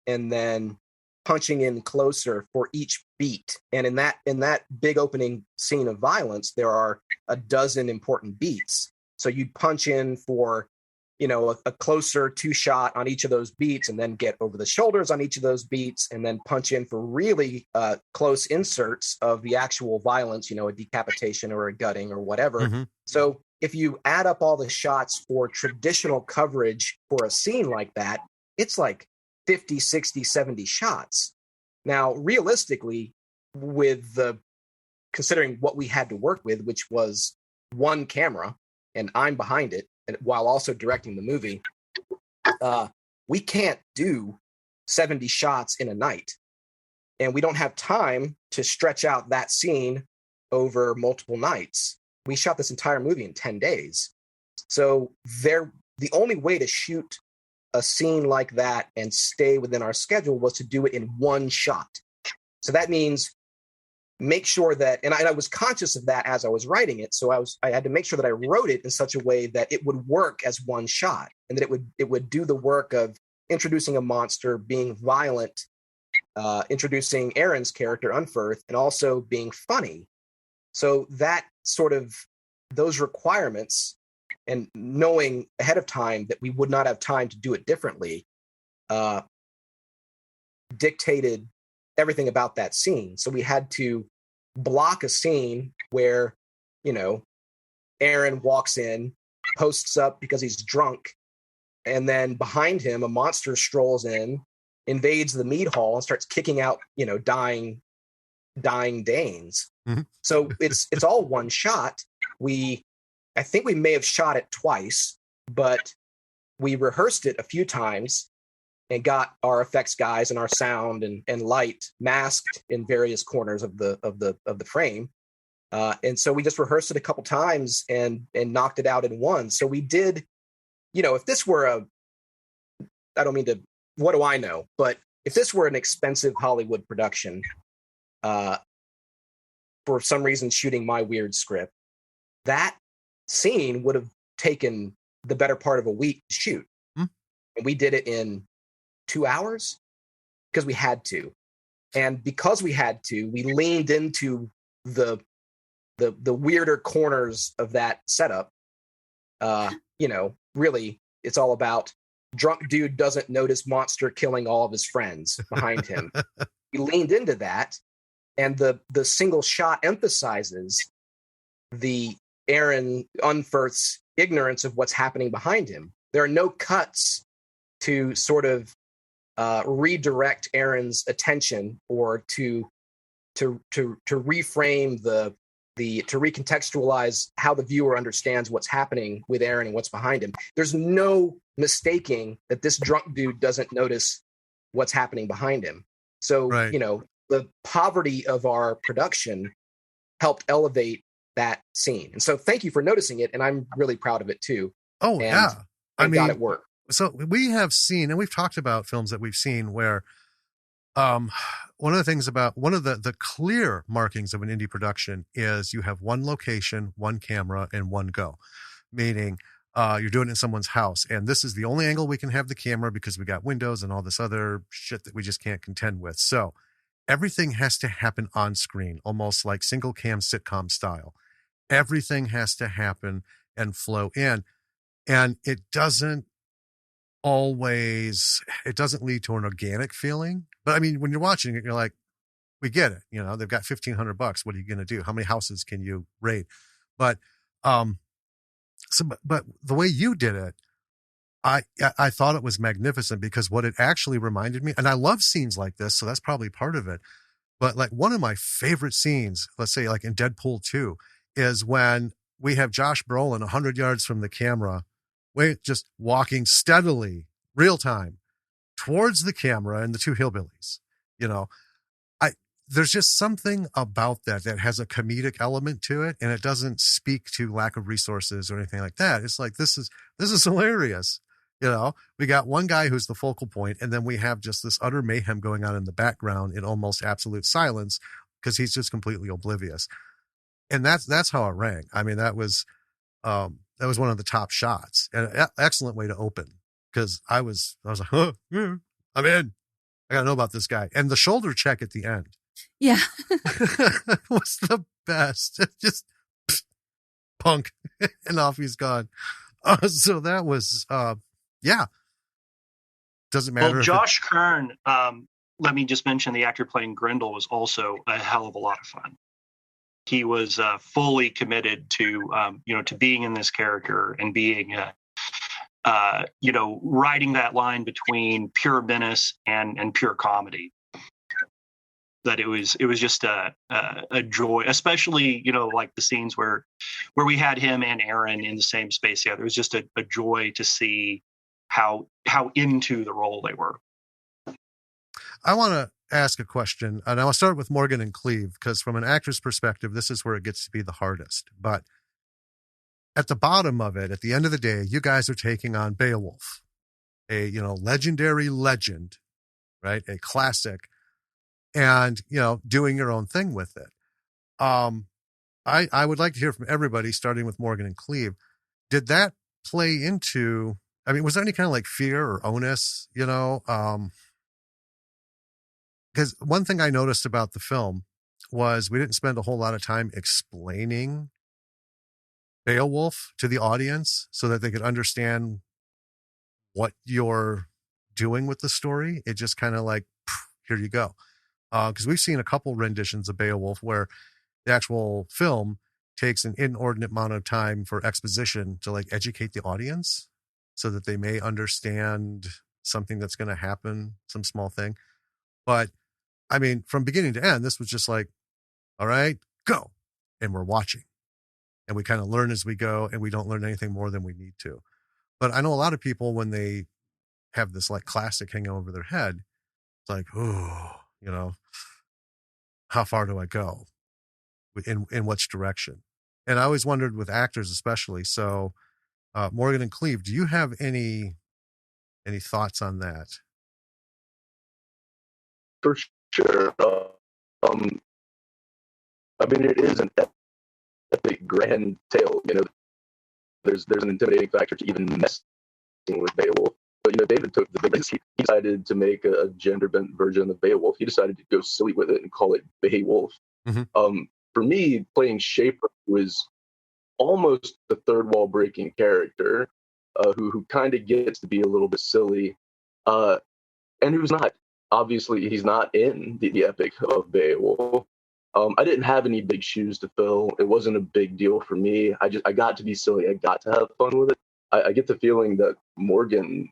and then punching in closer for each beat. And in that big opening scene of violence, there are a dozen important beats. So you'd punch in for, you know, a closer 2-shot on each of those beats, and then get over the shoulders on each of those beats, and then punch in for really close inserts of the actual violence, you know, a decapitation or a gutting or whatever. Mm-hmm. So if you add up all the shots for traditional coverage for a scene like that, it's like 50, 60, 70 shots. Now, realistically, considering what we had to work with, which was one camera, and I'm behind it, and while also directing the movie, we can't do 70 shots in a night. And we don't have time to stretch out that scene over multiple nights. We shot this entire movie in 10 days. So the only way to shoot a scene like that and stay within our schedule was to do it in one shot. So that means make sure that, and I was conscious of that as I was writing it. So I had to make sure that I wrote it in such a way that it would work as one shot, and that it would do the work of introducing a monster, being violent, introducing Aaron's character, Unferth, and also being funny. So that sort of, those requirements, and knowing ahead of time that we would not have time to do it differently, dictated everything about that scene. So we had to block a scene where, you know, Aaron walks in, posts up because he's drunk, and then behind him a monster strolls in, invades the mead hall, and starts kicking out, you know, dying Danes. Mm-hmm. So it's all one shot. I think we may have shot it twice, but we rehearsed it a few times and got our effects guys and our sound and light masked in various corners of the frame. And so we just rehearsed it a couple times and knocked it out in one. So we did, you know, if this were I don't mean to, what do I know? But if this were an expensive Hollywood production, for some reason shooting my weird script, that scene would have taken the better part of a week to shoot. And we did it in 2 hours because we had to. And because we had to, we leaned into the weirder corners of that setup. You know, really, it's all about drunk dude doesn't notice monster killing all of his friends behind him. We leaned into that, And the single shot emphasizes the Aaron Unferth's ignorance of what's happening behind him. There are no cuts to sort of redirect Aaron's attention or to reframe to recontextualize how the viewer understands what's happening with Aaron and what's behind him. There's no mistaking that this drunk dude doesn't notice what's happening behind him. So, Right. The poverty of our production helped elevate that scene. And so thank you for noticing it. And I'm really proud of it too. Oh, And yeah. I got it work. So we have seen, and we've talked about films that we've seen where one of the clear markings of an indie production is you have one location, one camera, and one go. Meaning you're doing it in someone's house. And this is the only angle we can have the camera because we got windows and all this other shit that we just can't contend with. So everything has to happen on screen, almost like single cam sitcom style. Everything has to happen and flow in. And it doesn't lead to an organic feeling. But I mean, when you're watching it, you're like, we get it. They've got $1,500. What are you going to do? How many houses can you raid? But, but the way you did it, I thought it was magnificent because what it actually reminded me, and I love scenes like this, so that's probably part of it. But like one of my favorite scenes, let's say like in Deadpool 2, is when we have Josh Brolin 100 yards from the camera, just walking steadily, real time, towards the camera and the two hillbillies. There's just something about that has a comedic element to it, and it doesn't speak to lack of resources or anything like that. It's like, this is hilarious. We got one guy who's the focal point, and then we have just this utter mayhem going on in the background in almost absolute silence because he's just completely oblivious. And that's how it rang. I mean, that was one of the top shots, and an excellent way to open, because I was like, oh, yeah, I'm in. I got to know about this guy. And the shoulder check at the end. Yeah. was the best. Just punk and off he's gone. So that was, yeah. Doesn't matter. Well, Josh Kern, let me just mention the actor playing Grendel was also a hell of a lot of fun. He was fully committed to, to being in this character and being, riding that line between pure menace and pure comedy. That it was just a joy, especially, like the scenes where we had him and Aaron in the same space together. It was just a joy to see how into the role they were. I want to ask a question, and I'll start with Morgan and Cleve, because from an actor's perspective, this is where it gets to be the hardest. But at the bottom of it, at the end of the day, you guys are taking on Bae Wolf, a legendary legend, right? A classic, and doing your own thing with it. I would like to hear from everybody, starting with Morgan and Cleve. Did that play into? I mean, was there any kind of like fear or onus? Because one thing I noticed about the film was we didn't spend a whole lot of time explaining Bae Wolf to the audience so that they could understand what you're doing with the story. It just kind of like, here you go. Because we've seen a couple renditions of Bae Wolf where the actual film takes an inordinate amount of time for exposition to like educate the audience so that they may understand something that's going to happen, some small thing. But I mean, from beginning to end, this was just like, all right, go. And we're watching. And we kind of learn as we go, and we don't learn anything more than we need to. But I know a lot of people, when they have this like classic hanging over their head, it's like, oh, how far do I go? In which direction? And I always wondered with actors, especially. So, Morgan and Cleve, do you have any thoughts on that? For sure. I mean, it is an epic, grand tale. There's an intimidating factor to even messing with Bae Wolf. But David took the big risk. He decided to make a gender-bent version of Bae Wolf. He decided to go silly with it and call it Bae Wolf. Mm-hmm. For me, playing Schaefer was almost the third wall breaking character, who kind of gets to be a little bit silly, and who's not. Obviously, he's not in the epic of Bae Wolf. I didn't have any big shoes to fill. It wasn't a big deal for me. I got to be silly. I got to have fun with it. I get the feeling that Morgan,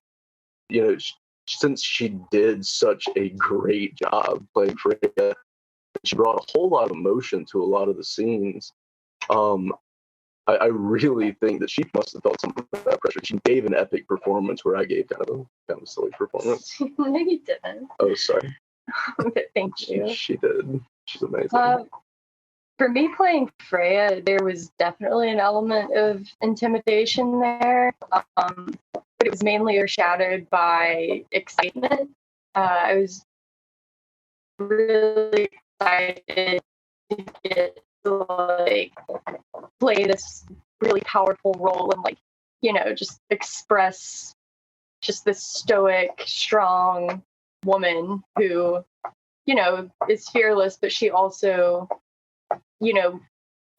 since she did such a great job playing Freya, she brought a whole lot of emotion to a lot of the scenes. I really think that she must have felt some of that pressure. She gave an epic performance where I gave kind of a silly performance. No, you didn't. Oh, sorry. But thank you. She did. She's amazing. For me, playing Freya, there was definitely an element of intimidation there, but it was mainly overshadowed by excitement. I was really excited to get to play this really powerful role and just express just this stoic, strong woman who is fearless, but she also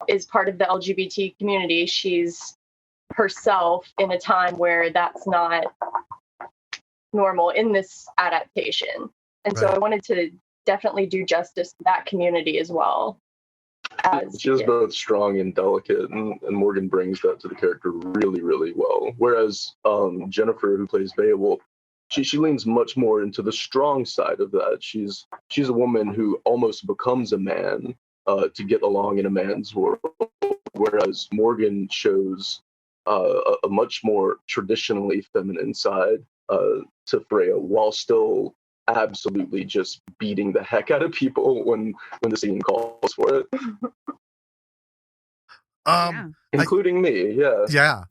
is part of the LGBT community. She's herself in a time where that's not normal in this adaptation. And so I wanted to definitely do justice to that community as well. She is both strong and delicate, and Morgan brings that to the character really, really well. Whereas Jennifer, who plays Bae Wolf, she leans much more into the strong side of that. She's a woman who almost becomes a man to get along in a man's world, whereas Morgan shows a much more traditionally feminine side to Freya, while still absolutely just beating the heck out of people when the scene calls for it. Including me, yeah.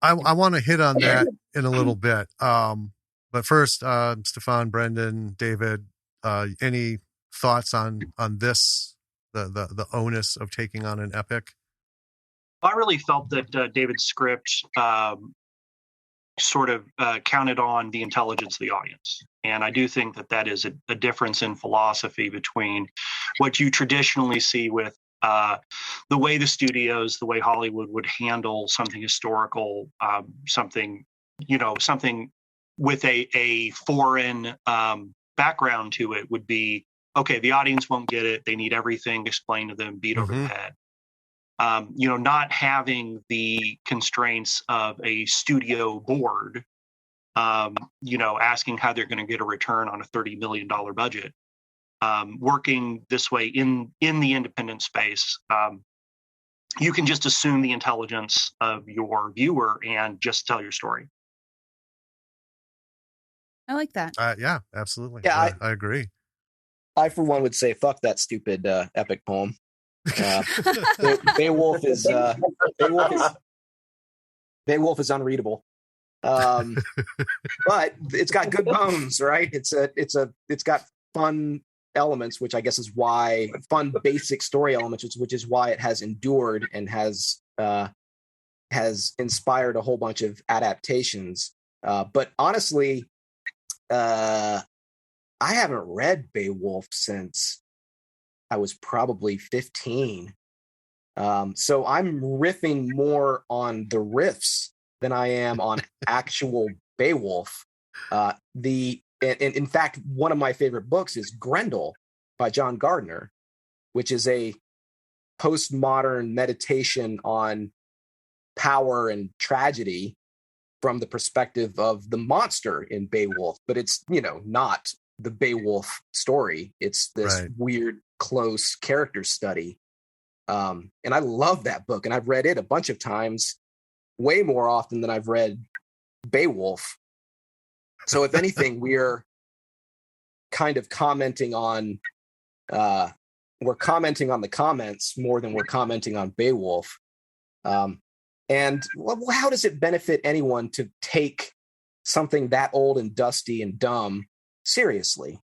I want to hit on that in a little bit. But first, Stephan, Brendan, David, any thoughts on this, the onus of taking on an epic? I really felt that David's script sort of counted on the intelligence of the audience. And I do think that is a difference in philosophy between what you traditionally see with the way the studios, the way Hollywood would handle something historical, something with a foreign background to it would be, okay, the audience won't get it. They need everything explained to them, beat over the head. Not having the constraints of a studio board, asking how they're going to get a return on a $30 million budget. Working this way in the independent space, you can just assume the intelligence of your viewer and just tell your story. I like that. Yeah, absolutely. Yeah, I agree. I, for one, would say, fuck that stupid epic poem. Bae Wolf is unreadable, but it's got good bones, right? It's got fun elements, which I guess is why fun basic story elements, which is why it has endured and has inspired a whole bunch of adaptations. But honestly, I haven't read Bae Wolf since I was probably 15. So I'm riffing more on the riffs than I am on actual Bae Wolf. In fact, one of my favorite books is Grendel by John Gardner, which is a postmodern meditation on power and tragedy from the perspective of the monster in Bae Wolf. But it's, not the Bae Wolf story. It's this weird, close character study. And I love that book. And I've read it a bunch of times, way more often than I've read Bae Wolf. So if anything, we're kind of commenting on the comments more than we're commenting on Bae Wolf. And how does it benefit anyone to take something that old and dusty and dumb seriously?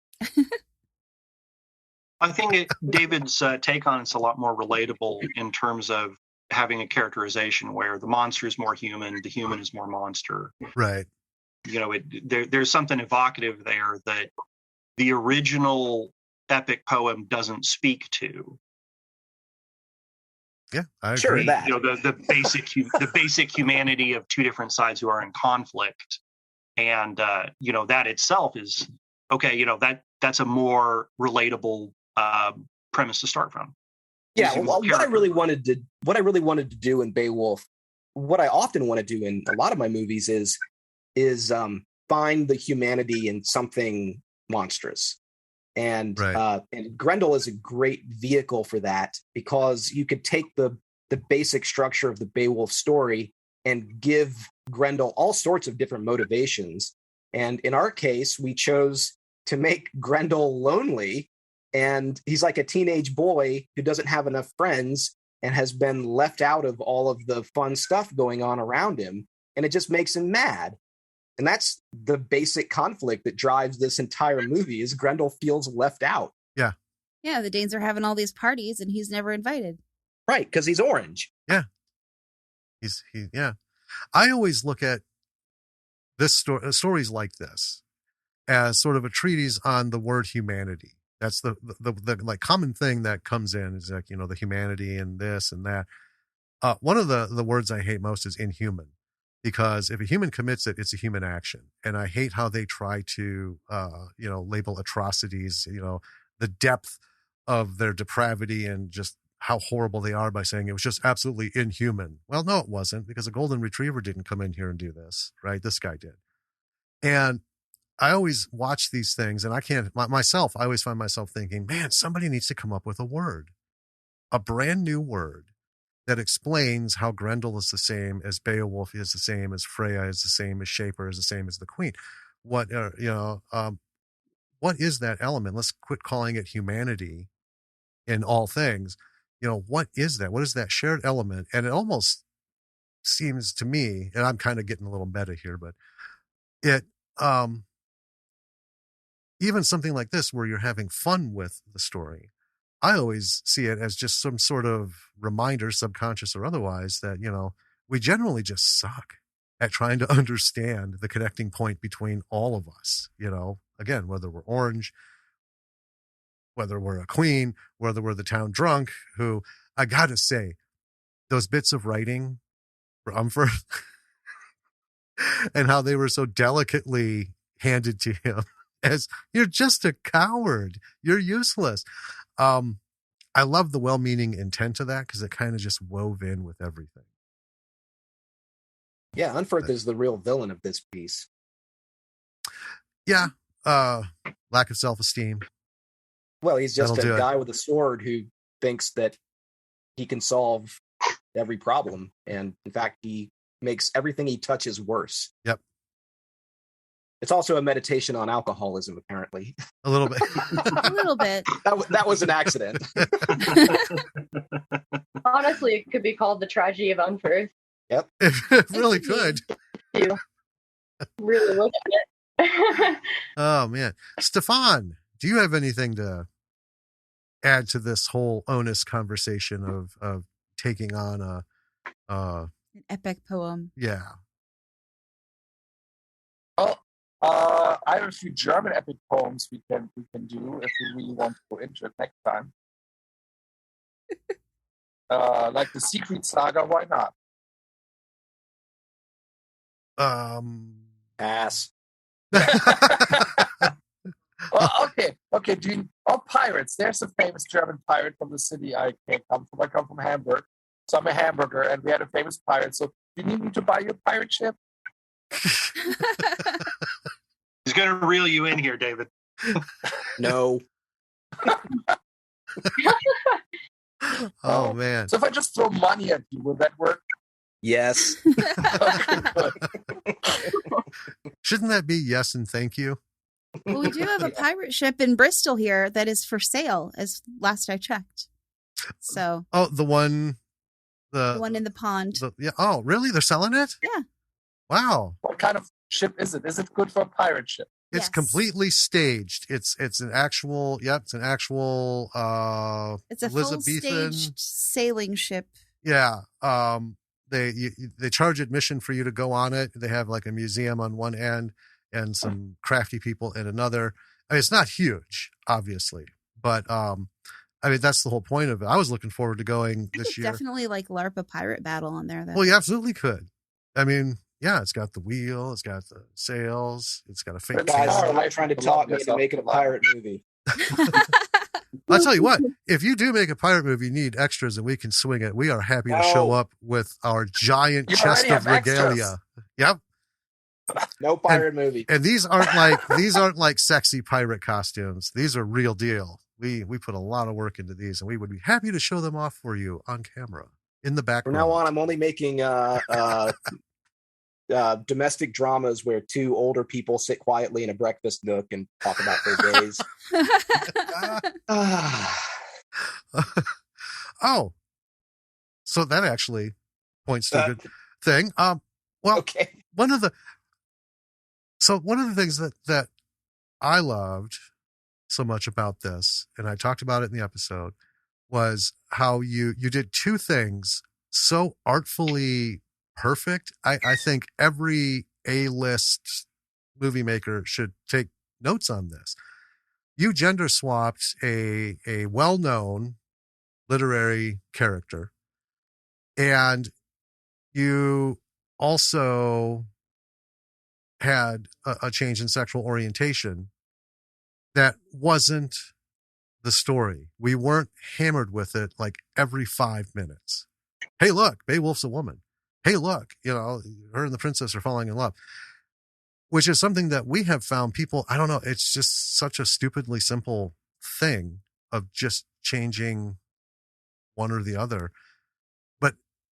I think David's take on it's a lot more relatable in terms of having a characterization where the monster is more human, the human is more monster. Right. There's something evocative there that the original epic poem doesn't speak to. Yeah, I agree. Sure, that. The basic humanity of two different sides who are in conflict, and that itself is okay. That's a more relatable premise to start from. Yeah, Using well, the what I really character. wanted to do in Bae Wolf, what I often want to do in a lot of my movies is find the humanity in something monstrous. And Right. and Grendel is a great vehicle for that, because you could take the basic structure of the Bae Wolf story and give Grendel all sorts of different motivations. And in our case, we chose to make Grendel lonely, and he's like a teenage boy who doesn't have enough friends and has been left out of all of the fun stuff going on around him, and it just makes him mad. And that's the basic conflict that drives this entire movie, is Grendel feels left out. Yeah. Yeah, the Danes are having all these parties and he's never invited. Right, because he's orange. Yeah. Yeah. I always look at this stories like this as sort of a treatise on the word humanity. That's the like common thing that comes in, is like, the humanity and this and that. One of the words I hate most is inhuman, because if a human commits it, it's a human action. And I hate how they try to, label atrocities, the depth of their depravity and just how horrible they are, by saying it was just absolutely inhuman. Well, no, it wasn't, because a golden retriever didn't come in here and do this, right? This guy did. And I always watch these things, and I always find myself thinking, man, somebody needs to come up with a brand new word that explains how Grendel is the same as Beowulf is the same as Freya is the same as Shaper is the same as the Queen. What is that element? Let's quit calling it humanity in all things. What is that? What is that shared element? And it almost seems to me, and I'm kind of getting a little meta here, but it, even something like this, where you're having fun with the story, I always see it as just some sort of reminder, subconscious or otherwise, that, we generally just suck at trying to understand the connecting point between all of us, again, whether we're orange, whether we're a queen, whether we're the town drunk, who, I gotta say, those bits of writing for Umford and how they were so delicately handed to him as, you're just a coward, you're useless. I love the well-meaning intent of that, because it kind of just wove in with everything. Yeah, Unferth is the real villain of this piece. Yeah. Lack of self-esteem. Well, he's just That'll a do guy with a sword who thinks that he can solve every problem. And in fact, he makes everything he touches worse. Yep. It's also a meditation on alcoholism, apparently. A little bit. A little bit. That was an accident. Honestly, it could be called the tragedy of Unferth. Yep. It really could. You really look at it. Oh, man. Stephan, do you have anything to add to this whole onus conversation of taking on An epic poem. Yeah. Oh, I have a few German epic poems we can do if we really want to go into it next time. Like the Secret Saga, why not? Pass. Well, okay. Pirates. There's a famous German pirate from the city I come from. I come from Hamburg, so I'm a hamburger, and we had a famous pirate. So, do you need me to buy you a pirate ship? He's going to reel you in here, David. No. Oh, man. So if I just throw money at you, will that work? Yes. Shouldn't that be yes and thank you? Well, we do have a pirate ship in Bristol here that is for sale, as last I checked. So. Oh, the one in the pond. Yeah. Oh, really? They're selling it? Yeah. Wow. What kind of ship is it? Is it good for a pirate ship? It's completely staged. It's an actual. Yep. It's an actual. It's a Elizabethan full-staged sailing ship. Yeah. They charge admission for you to go on it. They have like a museum on one end and some crafty people in another. I mean, it's not huge, obviously, but I mean, that's the whole point of it. I was looking forward to going this year. Definitely like LARP a pirate battle on there, though. Well, you absolutely could. I mean, yeah, it's got the wheel, it's got the sails, it's got a fake. Guys, I'm not trying to talk me into making a pirate movie. I'll tell you what, if you do make a pirate movie, you need extras and we can swing it. We are happy to show up with our giant You chest already of have extras. regalia. Yep. No pirate movie. And these aren't like sexy pirate costumes. These are real deal. We put a lot of work into these, and we would be happy to show them off for you on camera in the background. From now on, I'm only making domestic dramas where two older people sit quietly in a breakfast nook and talk about their days. Oh, so that actually points to a good thing. Well, okay. one of the things that I loved so much about this, and I talked about it in the episode, was how you did two things so artfully perfect. I think every A-list movie maker should take notes on this. You gender swapped a well-known literary character, and you also had a change in sexual orientation that wasn't the story. We weren't hammered with it like every 5 minutes. Hey, look, Bae Wolf's a woman. Hey, look, her and the princess are falling in love, which is something that we have found people, I don't know, it's just such a stupidly simple thing of just changing one or the other. But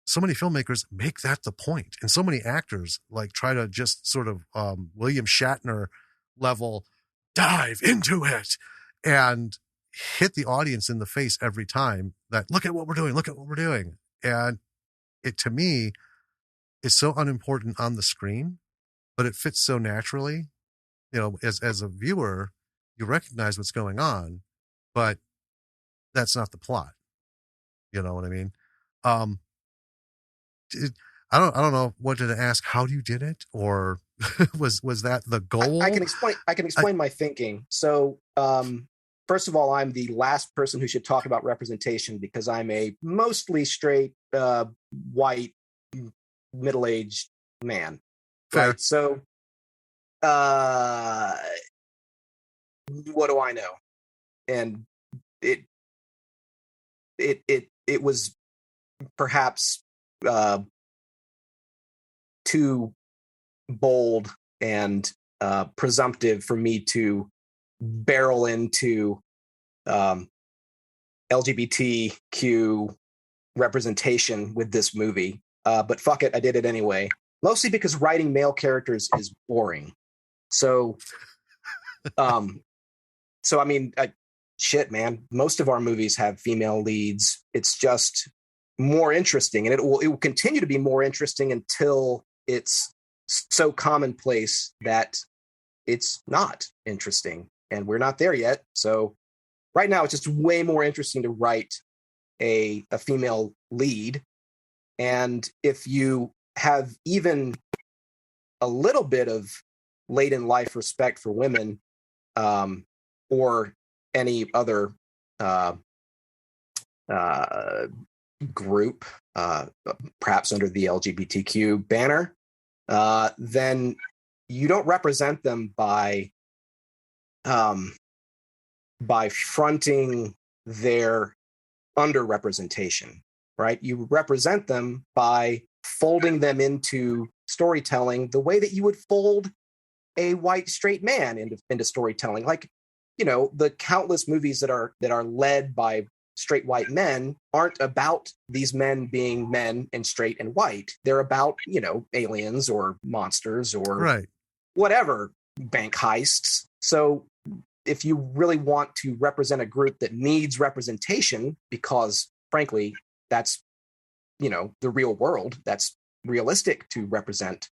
so many filmmakers make that the point, and so many actors like try to just sort of William Shatner level dive into it and hit the audience in the face every time that look at what we're doing. And it, to me, is so unimportant on the screen, but it fits so naturally. As a viewer, you recognize what's going on, but that's not the plot. You know what I mean? I don't know what to ask. How you did it, or was that the goal? I can explain my thinking. So, first of all, I'm the last person who should talk about representation because I'm a mostly straight, white, middle-aged man. Fair. Right? So, what do I know? And it was perhaps too bold and presumptive for me to barrel into LGBTQ representation with this movie. But fuck it, I did it anyway. Mostly because writing male characters is boring. So, I mean, shit, man. Most of our movies have female leads. It's just more interesting, and it will continue to be more interesting until it's so commonplace that it's not interesting, and we're not there yet. So, right now, it's just way more interesting to write a female lead, and if you have even a little bit of late in life respect for women, or any other group, perhaps under the LGBTQ banner, then you don't represent them by fronting their underrepresentation, right? You represent them by folding them into storytelling the way that you would fold a white straight man into storytelling. Like, the countless movies that are led by straight white men aren't about these men being men and straight and white. They're about, aliens or monsters or right, whatever, bank heists. So if you really want to represent a group that needs representation, because frankly, that's, the real world, that's realistic to represent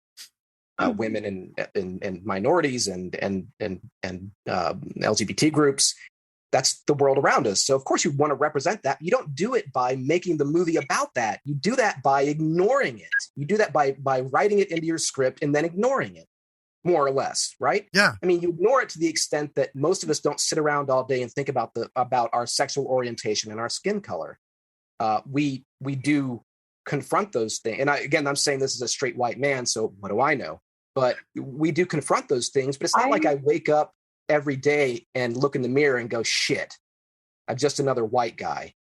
women and minorities and LGBT groups. That's the world around us. So of course you want to represent that. You don't do it by making the movie about that. You do that by ignoring it. You do that by writing it into your script and then ignoring it, more or less, right? Yeah. I mean, you ignore it to the extent that most of us don't sit around all day and think about our sexual orientation and our skin color. We do confront those things. And I'm saying this as a straight white man, so what do I know? But we do confront those things, but it's not like I wake up every day and look in the mirror and go, shit, I'm just another white guy.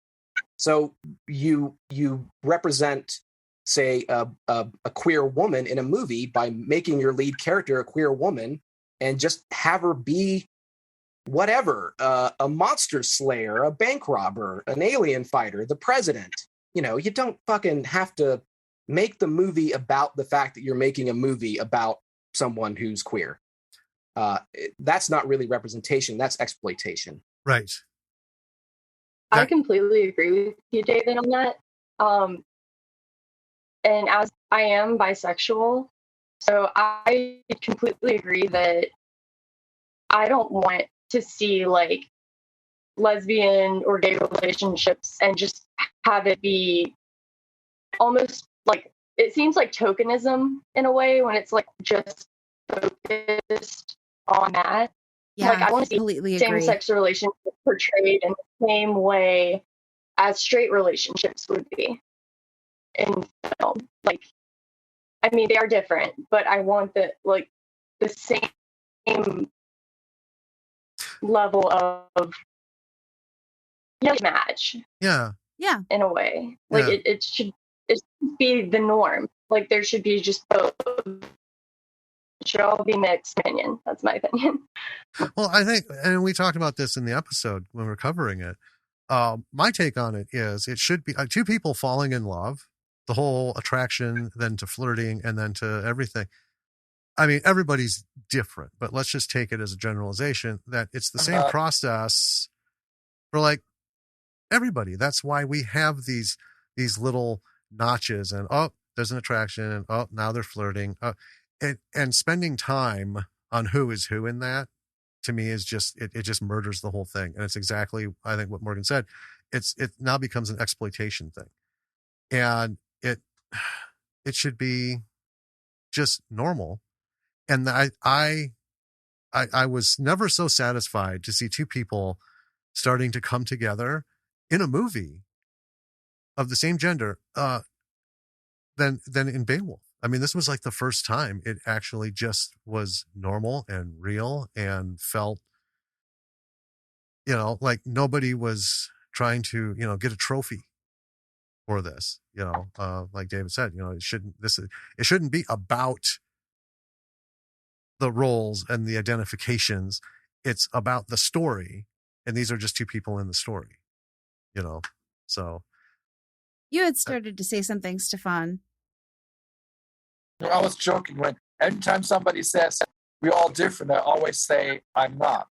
So you represent, say, a queer woman in a movie by making your lead character a queer woman, and just have her be whatever, a monster slayer, a bank robber, an alien fighter, the president. You know, you don't fucking have to make the movie about the fact that you're making a movie about someone who's queer. That's not really representation. That's exploitation. Right. I completely agree with you, David, on that. And as I am bisexual, so I completely agree that I don't want to see like lesbian or gay relationships and just have it be almost like, it seems like tokenism in a way when it's like just focused on that. Yeah, like I want to see completely agree. same-sex relationships portrayed in the same way as straight relationships would be in film. Like, I mean, they are different, but I want the same level of match. Yeah. Yeah. In a way, like Yeah. it should be the norm. Like there should be just both. It should all be mixed opinion. That's my opinion. Well, I think, and we talked about this in the episode when we're covering it. My take on it is it should be two people falling in love, the whole attraction, then to flirting, and then to everything. I mean, everybody's different, but let's just take it as a generalization that it's the same process for like everybody. That's why we have these little notches and, oh, there's an attraction, and oh, now they're flirting. And spending time on who is who in that, to me, is just, it just murders the whole thing. And it's exactly, I think, what Morgan said. It now becomes an exploitation thing. And it should be just normal. And I was never so satisfied to see two people starting to come together in a movie of the same gender than in Bae Wolf. I mean, this was like the first time it actually just was normal and real and felt, like nobody was trying to, get a trophy for this, like David said, it shouldn't be about the roles and the identifications. It's about the story. And these are just two people in the story, so. You had started to say something, Stephan. I was joking when anytime somebody says we're all different, I always say I'm not.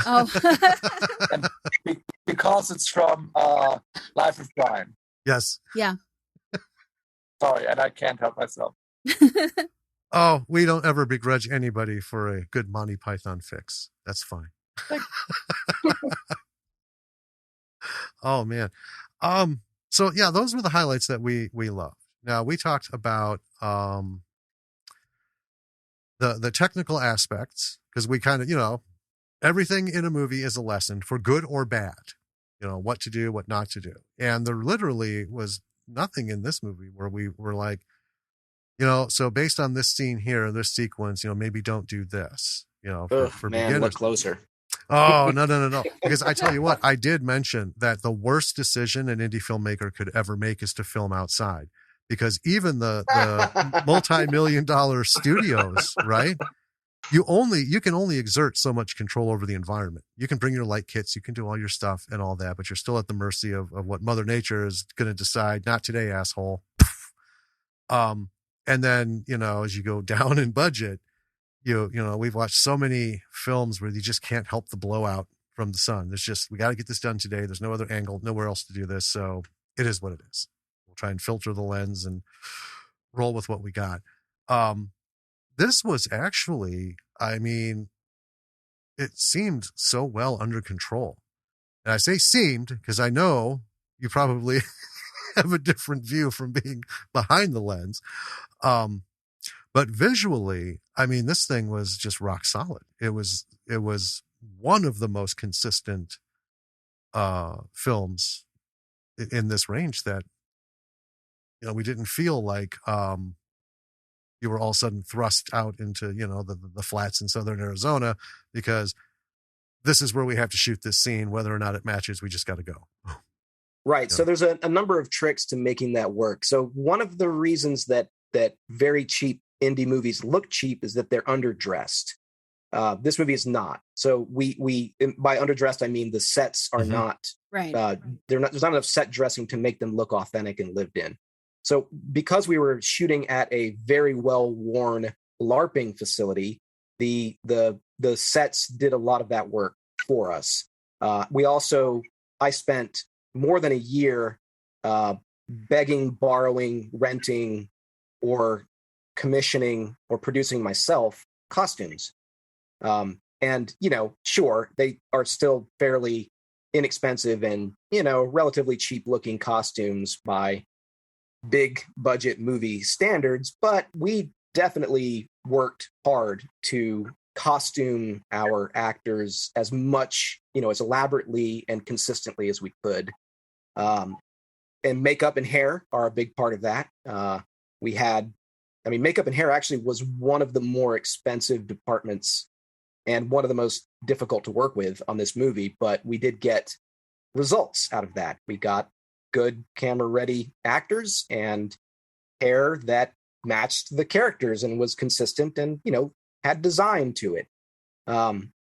Oh. And because it's from Life of Brian. Yes. Yeah. Sorry, and I can't help myself. Oh, we don't ever begrudge anybody for a good Monty Python fix. That's fine. Oh man. So yeah, those were the highlights that we loved. Now we talked about the technical aspects, because we kind of, everything in a movie is a lesson for good or bad, what to do, what not to do. And there literally was nothing in this movie where we were like, so based on this scene here, this sequence, maybe don't do this, for man, beginners. look closer. Oh, no. Because I tell you what, I did mention that the worst decision an indie filmmaker could ever make is to film outside. Because even the multi-million-dollar studios, right? You can only exert so much control over the environment. You can bring your light kits, you can do all your stuff and all that, but you're still at the mercy of what Mother Nature is going to decide. Not today, asshole. And then, as you go down in budget, we've watched so many films where you just can't help the blowout from the sun. We got to get this done today. There's no other angle, nowhere else to do this. So it is what it is. Try and filter the lens and roll with what we got. This was actually, I mean, it seemed so well under control. And I say seemed because I know you probably have a different view from being behind the lens. But visually, I mean, this thing was just rock solid. It was one of the most consistent films in this range that, we didn't feel like you were all of a sudden thrust out into, the flats in southern Arizona, because this is where we have to shoot this scene. Whether or not it matches, we just got to go. Right. Yeah. So there's a number of tricks to making that work. So one of the reasons that very cheap indie movies look cheap is that they're underdressed. This movie is not. So we by underdressed, I mean the sets are not Right. There's not enough set dressing to make them look authentic and lived in. So because we were shooting at a very well-worn LARPing facility, the sets did a lot of that work for us. I spent more than a year begging, borrowing, renting, or commissioning or producing myself costumes. And, sure, they are still fairly inexpensive and, relatively cheap looking costumes by big budget movie standards, but we definitely worked hard to costume our actors as much, as elaborately and consistently as we could. And makeup and hair are a big part of that. Makeup and hair actually was one of the more expensive departments and one of the most difficult to work with on this movie, but we did get results out of that. We got good camera-ready actors and hair that matched the characters and was consistent and, had design to it.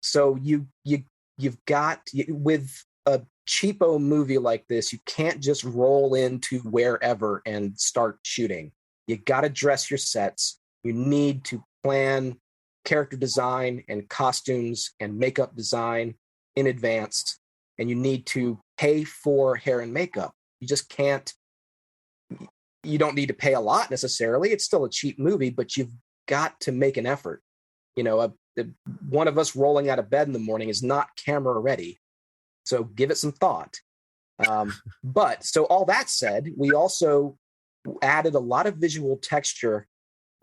So you've got, with a cheapo movie like this, you can't just roll into wherever and start shooting. You got to dress your sets. You need to plan character design and costumes and makeup design in advance, and you need to pay for hair and makeup. You just can't. You don't need to pay a lot necessarily. It's still a cheap movie, but you've got to make an effort. One of us rolling out of bed in the morning is not camera ready, so give it some thought. But so all that said, we also added a lot of visual texture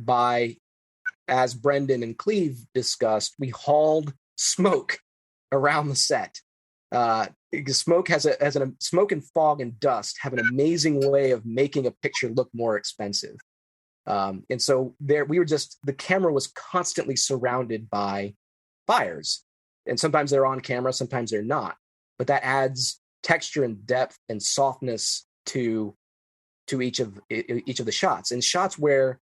by, as Brendan and Cleve discussed, we hauled smoke around the set. Smoke smoke and fog and dust have an amazing way of making a picture look more expensive. And so the camera was constantly surrounded by fires, and sometimes they're on camera, sometimes they're not, but that adds texture and depth and softness to each of the shots. And shots where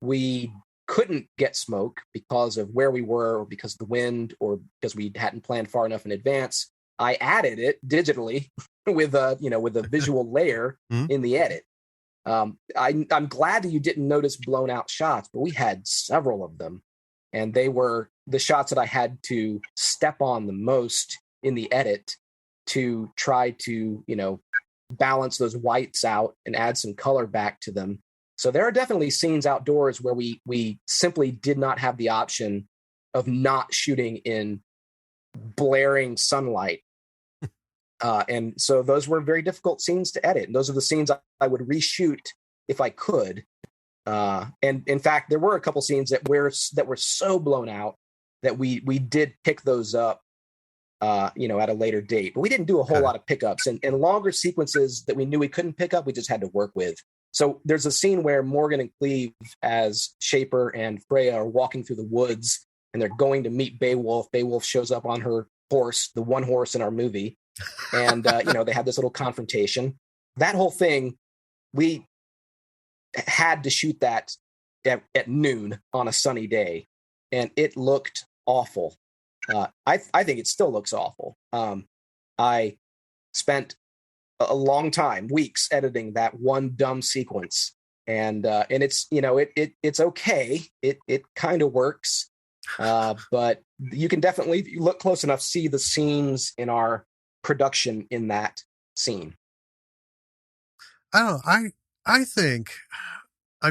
we couldn't get smoke because of where we were, or because of the wind, or because we hadn't planned far enough in advance, I added it digitally with a visual layer in the edit. I'm glad that you didn't notice blown out shots, but we had several of them, and they were the shots that I had to step on the most in the edit to try to, balance those whites out and add some color back to them. So there are definitely scenes outdoors where we simply did not have the option of not shooting in blaring sunlight. And so those were very difficult scenes to edit. And those are the scenes I would reshoot if I could. And in fact, there were a couple scenes that were so blown out that we did pick those up, at a later date. But we didn't do a whole lot of pickups. And longer sequences that we knew we couldn't pick up, we just had to work with. So there's a scene where Morgan and Cleve, as Shaper and Freya, are walking through the woods, and they're going to meet Bae Wolf. Bae Wolf shows up on her horse, the one horse in our movie. And, they have this little confrontation. That whole thing, we had to shoot that at noon on a sunny day, and it looked awful. I think it still looks awful. I spent a long time, weeks, editing that one dumb sequence, and it's it's okay. It kind of works, but you can definitely, if you look close enough, see the seams in our production in that scene. I don't know. I think,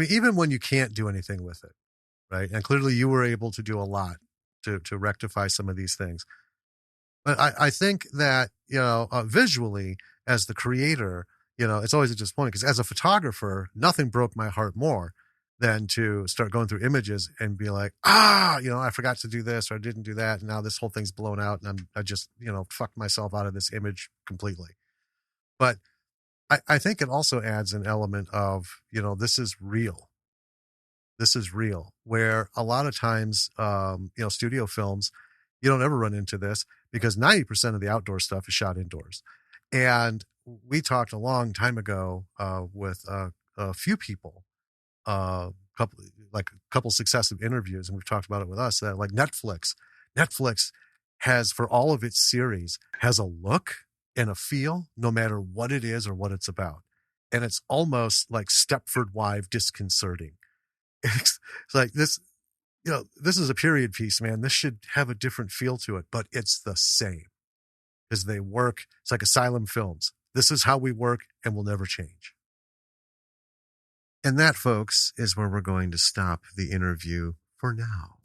even when you can't do anything with it, right? And clearly you were able to do a lot to rectify some of these things. But I think that, visually, as the creator, it's always a disappointment, because as a photographer, nothing broke my heart more than to start going through images and be like, I forgot to do this, or I didn't do that, and now this whole thing's blown out, and I just, fucked myself out of this image completely. But I think it also adds an element of, this is real. This is real, where a lot of times, studio films, You don't ever run into this because 90% of the outdoor stuff is shot indoors. And we talked a long time ago with a few people, a couple successive interviews, and we've talked about it with us, that like Netflix has, for all of its series, has a look and a feel no matter what it is or what it's about. And it's almost like Stepford Wife disconcerting. It's like this, this is a period piece, man. This should have a different feel to it, but it's the same because they work. It's like Asylum Films. This is how we work and will never change. And that, folks, is where we're going to stop the interview for now.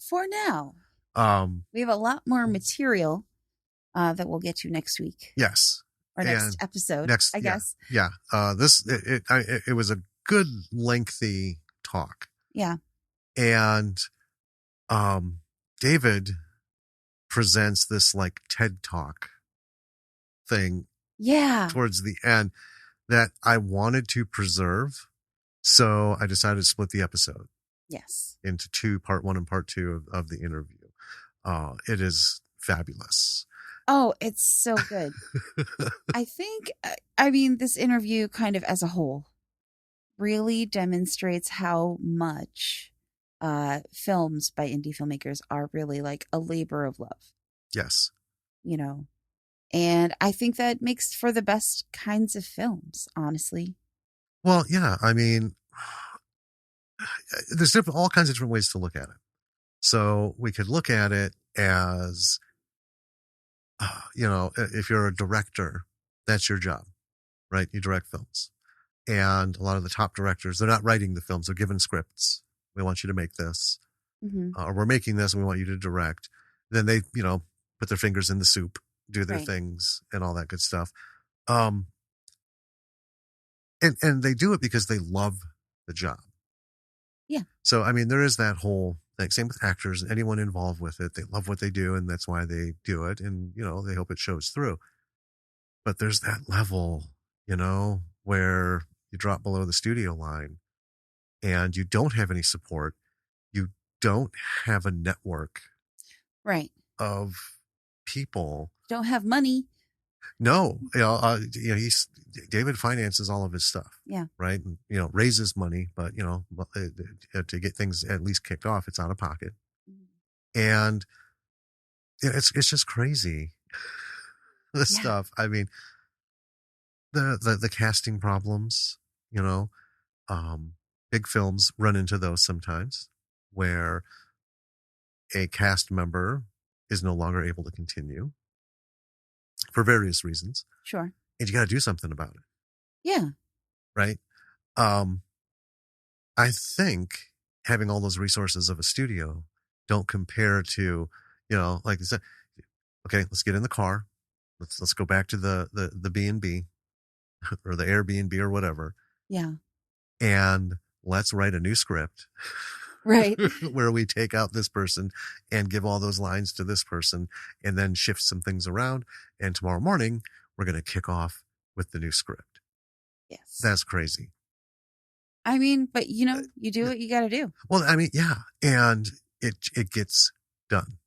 We have a lot more material that we'll get to next week. Yes. Or next episode, I guess. Yeah. It was a good, lengthy talk. Yeah. And David presents this like TED Talk thing. Yeah. Towards the end that I wanted to preserve. So I decided to split the episode. Yes. Into two, part 1 and part 2 of the interview. It is fabulous. Oh, it's so good. I think, this interview kind of as a whole really demonstrates how much films by indie filmmakers are really like a labor of love. Yes. And I think that makes for the best kinds of films, honestly. Well, yeah. There's all kinds of different ways to look at it. So we could look at it as, if you're a director, that's your job, right? You direct films. And a lot of the top directors, they're not writing the films. They're given scripts. We want you to make this. Mm-hmm. Or we're making this and we want you to direct. Then they, put their fingers in the soup, do their things and all that good stuff. And they do it because they love the job. Yeah. So, there is that whole thing. Same with actors, anyone involved with it. They love what they do and that's why they do it. And, they hope it shows through. But there's that level, where you drop below the studio line and you don't have any support. You don't have a network. Right. Of people. Don't have money. No, David finances all of his stuff. Yeah. Right. And, raises money, but to get things at least kicked off, it's out of pocket. Mm-hmm. And it's just crazy. This stuff. The casting problems, big films run into those sometimes where a cast member is no longer able to continue. For various reasons. Sure. And you got to do something about it. Yeah. Right. I think having all those resources of a studio don't compare to, like I said, okay, let's get in the car. Let's go back to the B&B or the Airbnb or whatever. Yeah. And let's write a new script. Right. Where we take out this person and give all those lines to this person and then shift some things around. And tomorrow morning, we're going to kick off with the new script. Yes. That's crazy. But you do what you got to do. Well, yeah. And it gets done.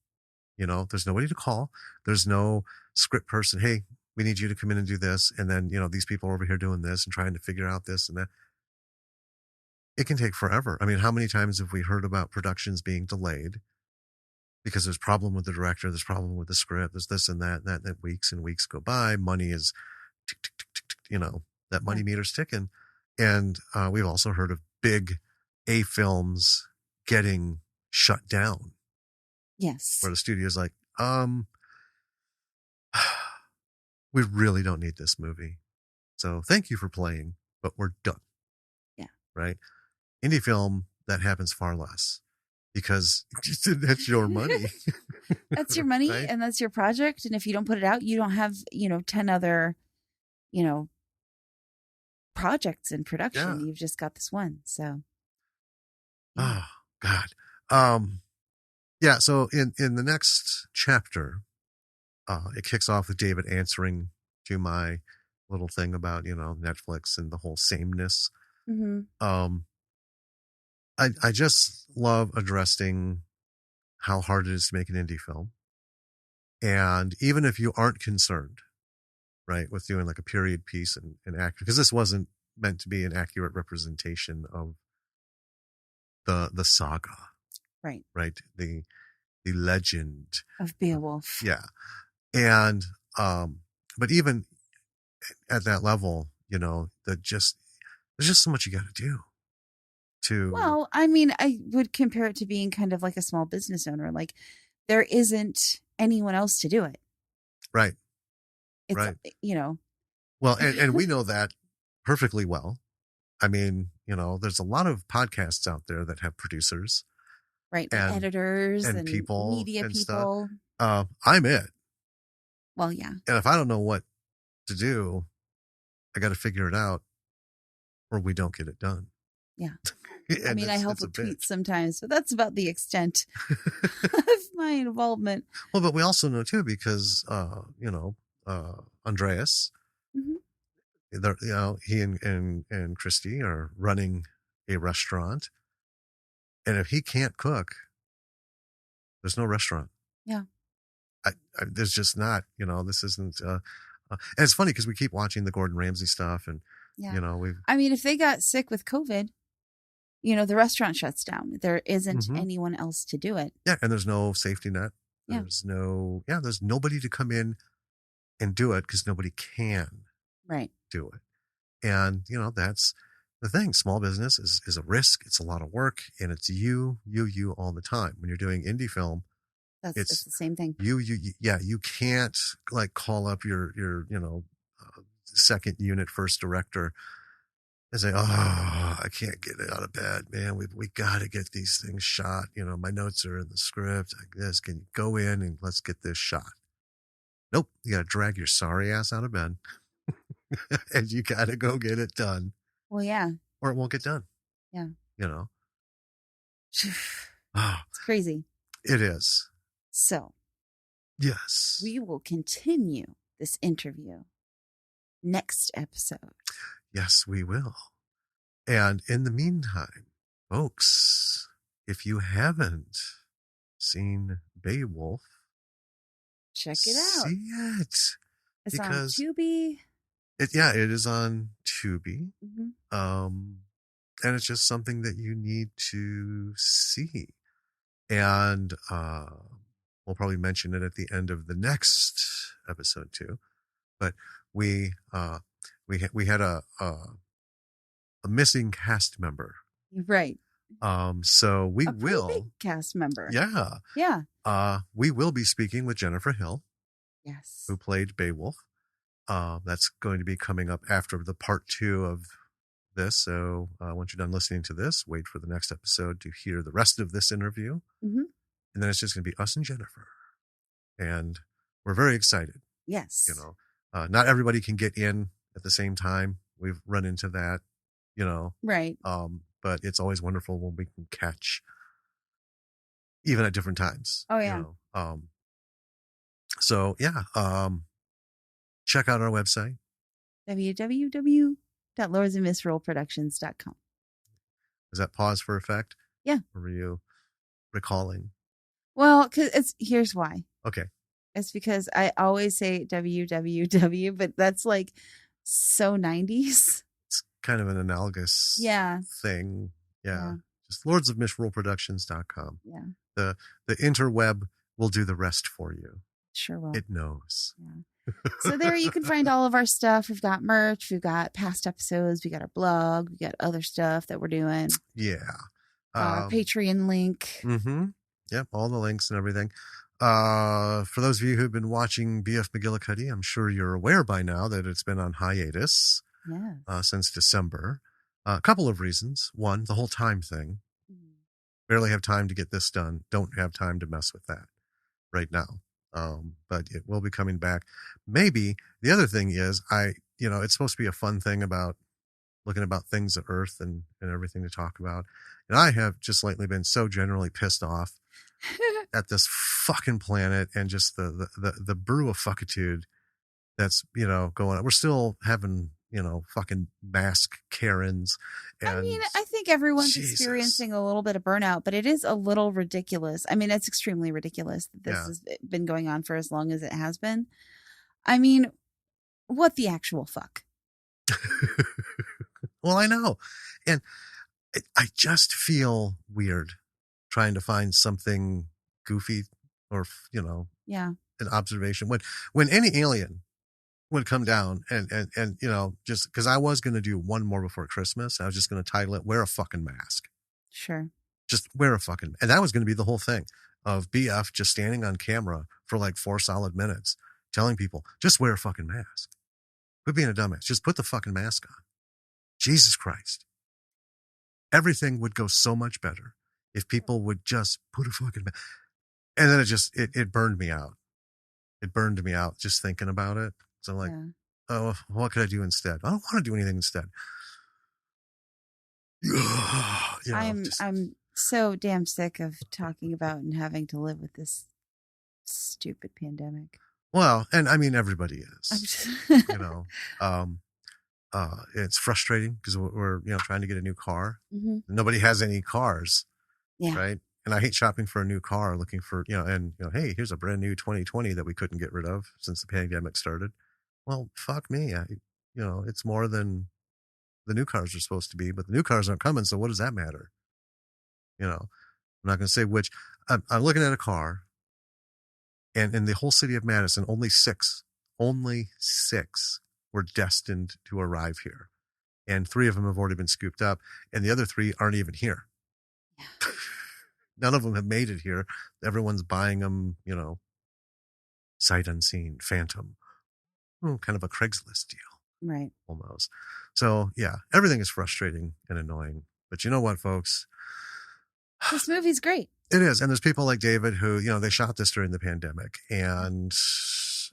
There's nobody to call. There's no script person. Hey, we need you to come in and do this. And then, these people are over here doing this and trying to figure out this and that. It can take forever. How many times have we heard about productions being delayed because there's problem with the director, there's problem with the script, there's this and that weeks and weeks go by. Money is, tick, tick, tick, tick, tick, that money meter's ticking. And we've also heard of big A films getting shut down. Yes. Where the studio's like, we really don't need this movie. So thank you for playing, but we're done. Yeah. Right. Indie film, that happens far less because that's your money. That's your money right? And that's your project. And if you don't put it out, you don't have, 10 other, projects in production. Yeah. You've just got this one. So. Oh, God. Yeah. So in the next chapter, it kicks off with David answering to my little thing about, Netflix and the whole sameness. Mm-hmm. I just love addressing how hard it is to make an indie film. And even if you aren't concerned, right, with doing like a period piece and accurate, because this wasn't meant to be an accurate representation of the saga, Right. The legend Of Beowulf. Yeah. And but even at that level, there's just so much you got to do to. Well, I mean, I would compare it to being kind of like a small business owner. Like, there isn't anyone else to do it. Right. It's, right. Well, and we know that perfectly well. I mean, there's a lot of podcasts out there that have producers. Right. And editors and people, media and people. Stuff. I'm it. Well, yeah. And if I don't know what to do, I got to figure it out, or we don't get it done. Yeah. I mean, I help with tweets sometimes, but that's about the extent of my involvement. Well, but we also know too, because Andreas, he and Christy are running a restaurant, and if he can't cook, there's no restaurant. Yeah. There's just not, this isn't, and it's funny because we keep watching the Gordon Ramsay stuff, and I mean, if they got sick with COVID, the restaurant shuts down. There isn't anyone else to do it. Yeah. And there's no safety net. There's there's nobody to come in and do it because nobody can do it. And, that's the thing. Small business is a risk. It's a lot of work, and it's you all the time. When you're doing indie film, it's the same thing. You can't like call up your second unit first director and say, "Oh, I can't get it out of bed, man. We got to get these things shot. My notes are in the script. Like this, can you go in and let's get this shot?" Nope. You got to drag your sorry ass out of bed, and you got to go get it done. Well, yeah. Or it won't get done. Yeah. It's crazy. It is. So, yes, we will continue this interview next episode. Yes, we will. And in the meantime, folks, if you haven't seen Bae Wolf, check it out. See it. It's on Tubi. It is on Tubi. And it's just something that you need to see. And we'll probably mention it at the end of the next episode too. But we had a missing cast member. Right. So we will big cast member. Yeah. Yeah. We will be speaking with Jennifer Hill. Yes. Who played Bae Wolf. That's going to be coming up after the part 2 of this. So once you're done listening to this, wait for the next episode to hear the rest of this interview. And then it's just going to be us and Jennifer. And we're very excited. Yes. Not everybody can get in at the same time. We've run into that, Right. But it's always wonderful when we can catch even at different times. Oh, yeah. So, yeah. Check out our website. www.lordsandmissrollproductions.com. Is that pause for effect? Yeah. Or were you recalling? Well, here's why. Okay. It's because I always say www, but that's like so 90s. It's kind of an analogous thing. Yeah. Just lordsofmissrollproductions.com. Yeah. The interweb will do the rest for you. Sure will. It knows. Yeah. So there you can find all of our stuff. We've got merch. We've got past episodes. We got our blog. We got other stuff that we're doing. Yeah. Our Patreon link. Yep. All the links and everything. For those of you who've been watching BF McGillicuddy, I'm sure you're aware by now that it's been on hiatus since December. A couple of reasons. One, the whole time thing. Barely have time to get this done. Don't have time to mess with that right now. But it will be coming back. Maybe the other thing is it's supposed to be a fun thing about looking about things of Earth and everything to talk about. And I have just lately been so generally pissed off at this fucking planet and just the brew of fuckitude that's, going on. We're still having fucking mask Karens. And I mean, I think everyone's Jesus. experiencing a little bit of burnout, but it is a little ridiculous. I mean, it's extremely ridiculous that this has been going on for as long as it has been. I mean, what the actual fuck? Well, I know. And I just feel weird trying to find something goofy or, Yeah. an observation. When any alien would come down and just because I was going to do one more before Christmas, I was just going to title it "Wear a Fucking Mask." Sure. Just wear a fucking, and that was going to be the whole thing of BF just standing on camera for like 4 solid minutes, telling people just wear a fucking mask. Quit being a dumbass. Just put the fucking mask on. Jesus Christ. Everything would go so much better if people would just put a fucking mask. And then it burned me out. It burned me out just thinking about it. So I'm like, oh, what could I do instead? I don't want to do anything instead. I'm so damn sick of talking about and having to live with this stupid pandemic. Well, and I mean, everybody is, it's frustrating because we're trying to get a new car. Mm-hmm. Nobody has any cars. Yeah. Right. And I hate shopping for a new car, looking for, hey, here's a brand new 2020 that we couldn't get rid of since the pandemic started. Well, fuck me. It's more than the new cars are supposed to be, but the new cars aren't coming. So what does that matter? I'm not going to say which. I'm looking at a car, and in the whole city of Madison, only six were destined to arrive here. And 3 of them have already been scooped up, and the other 3 aren't even here. Yeah. None of them have made it here. Everyone's buying them, sight unseen, phantom. Kind of a Craigslist deal. Right. Almost. So, yeah, everything is frustrating and annoying. But you know what, folks? This movie's great. It is. And there's people like David who, they shot this during the pandemic. And, so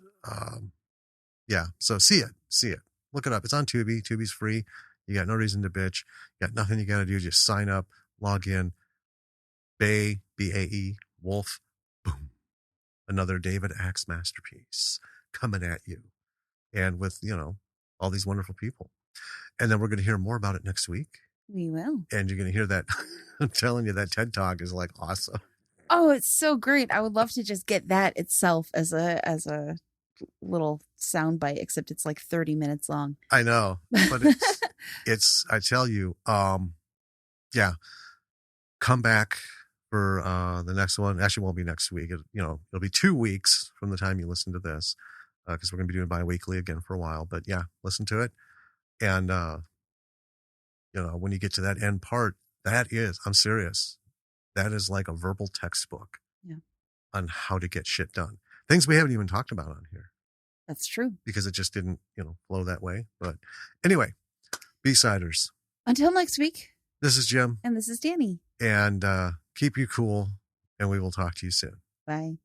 see it. Look it up. It's on Tubi. Tubi's free. You got no reason to bitch. You got nothing you got to do. Just sign up, log in. Bae, B-A-E, Wolf, boom. Another David Axe masterpiece coming at you. And with, all these wonderful people. And then we're going to hear more about it next week. We will. And you're going to hear that. I'm telling you, that TED Talk is like awesome. Oh, it's so great. I would love to just get that itself as a little sound bite, except it's like 30 minutes long. I know. But it's I tell you, come back for the next one. Actually, it won't be next week. It'll be 2 weeks from the time you listen to this. Because we're going to be doing bi-weekly again for a while. But yeah, listen to it. And, when you get to that end part, I'm serious. That is like a verbal textbook on how to get shit done. Things we haven't even talked about on here. That's true. Because it just didn't, flow that way. But anyway, B-siders. Until next week. This is Jim. And this is Danny. And keep you cool. And we will talk to you soon. Bye.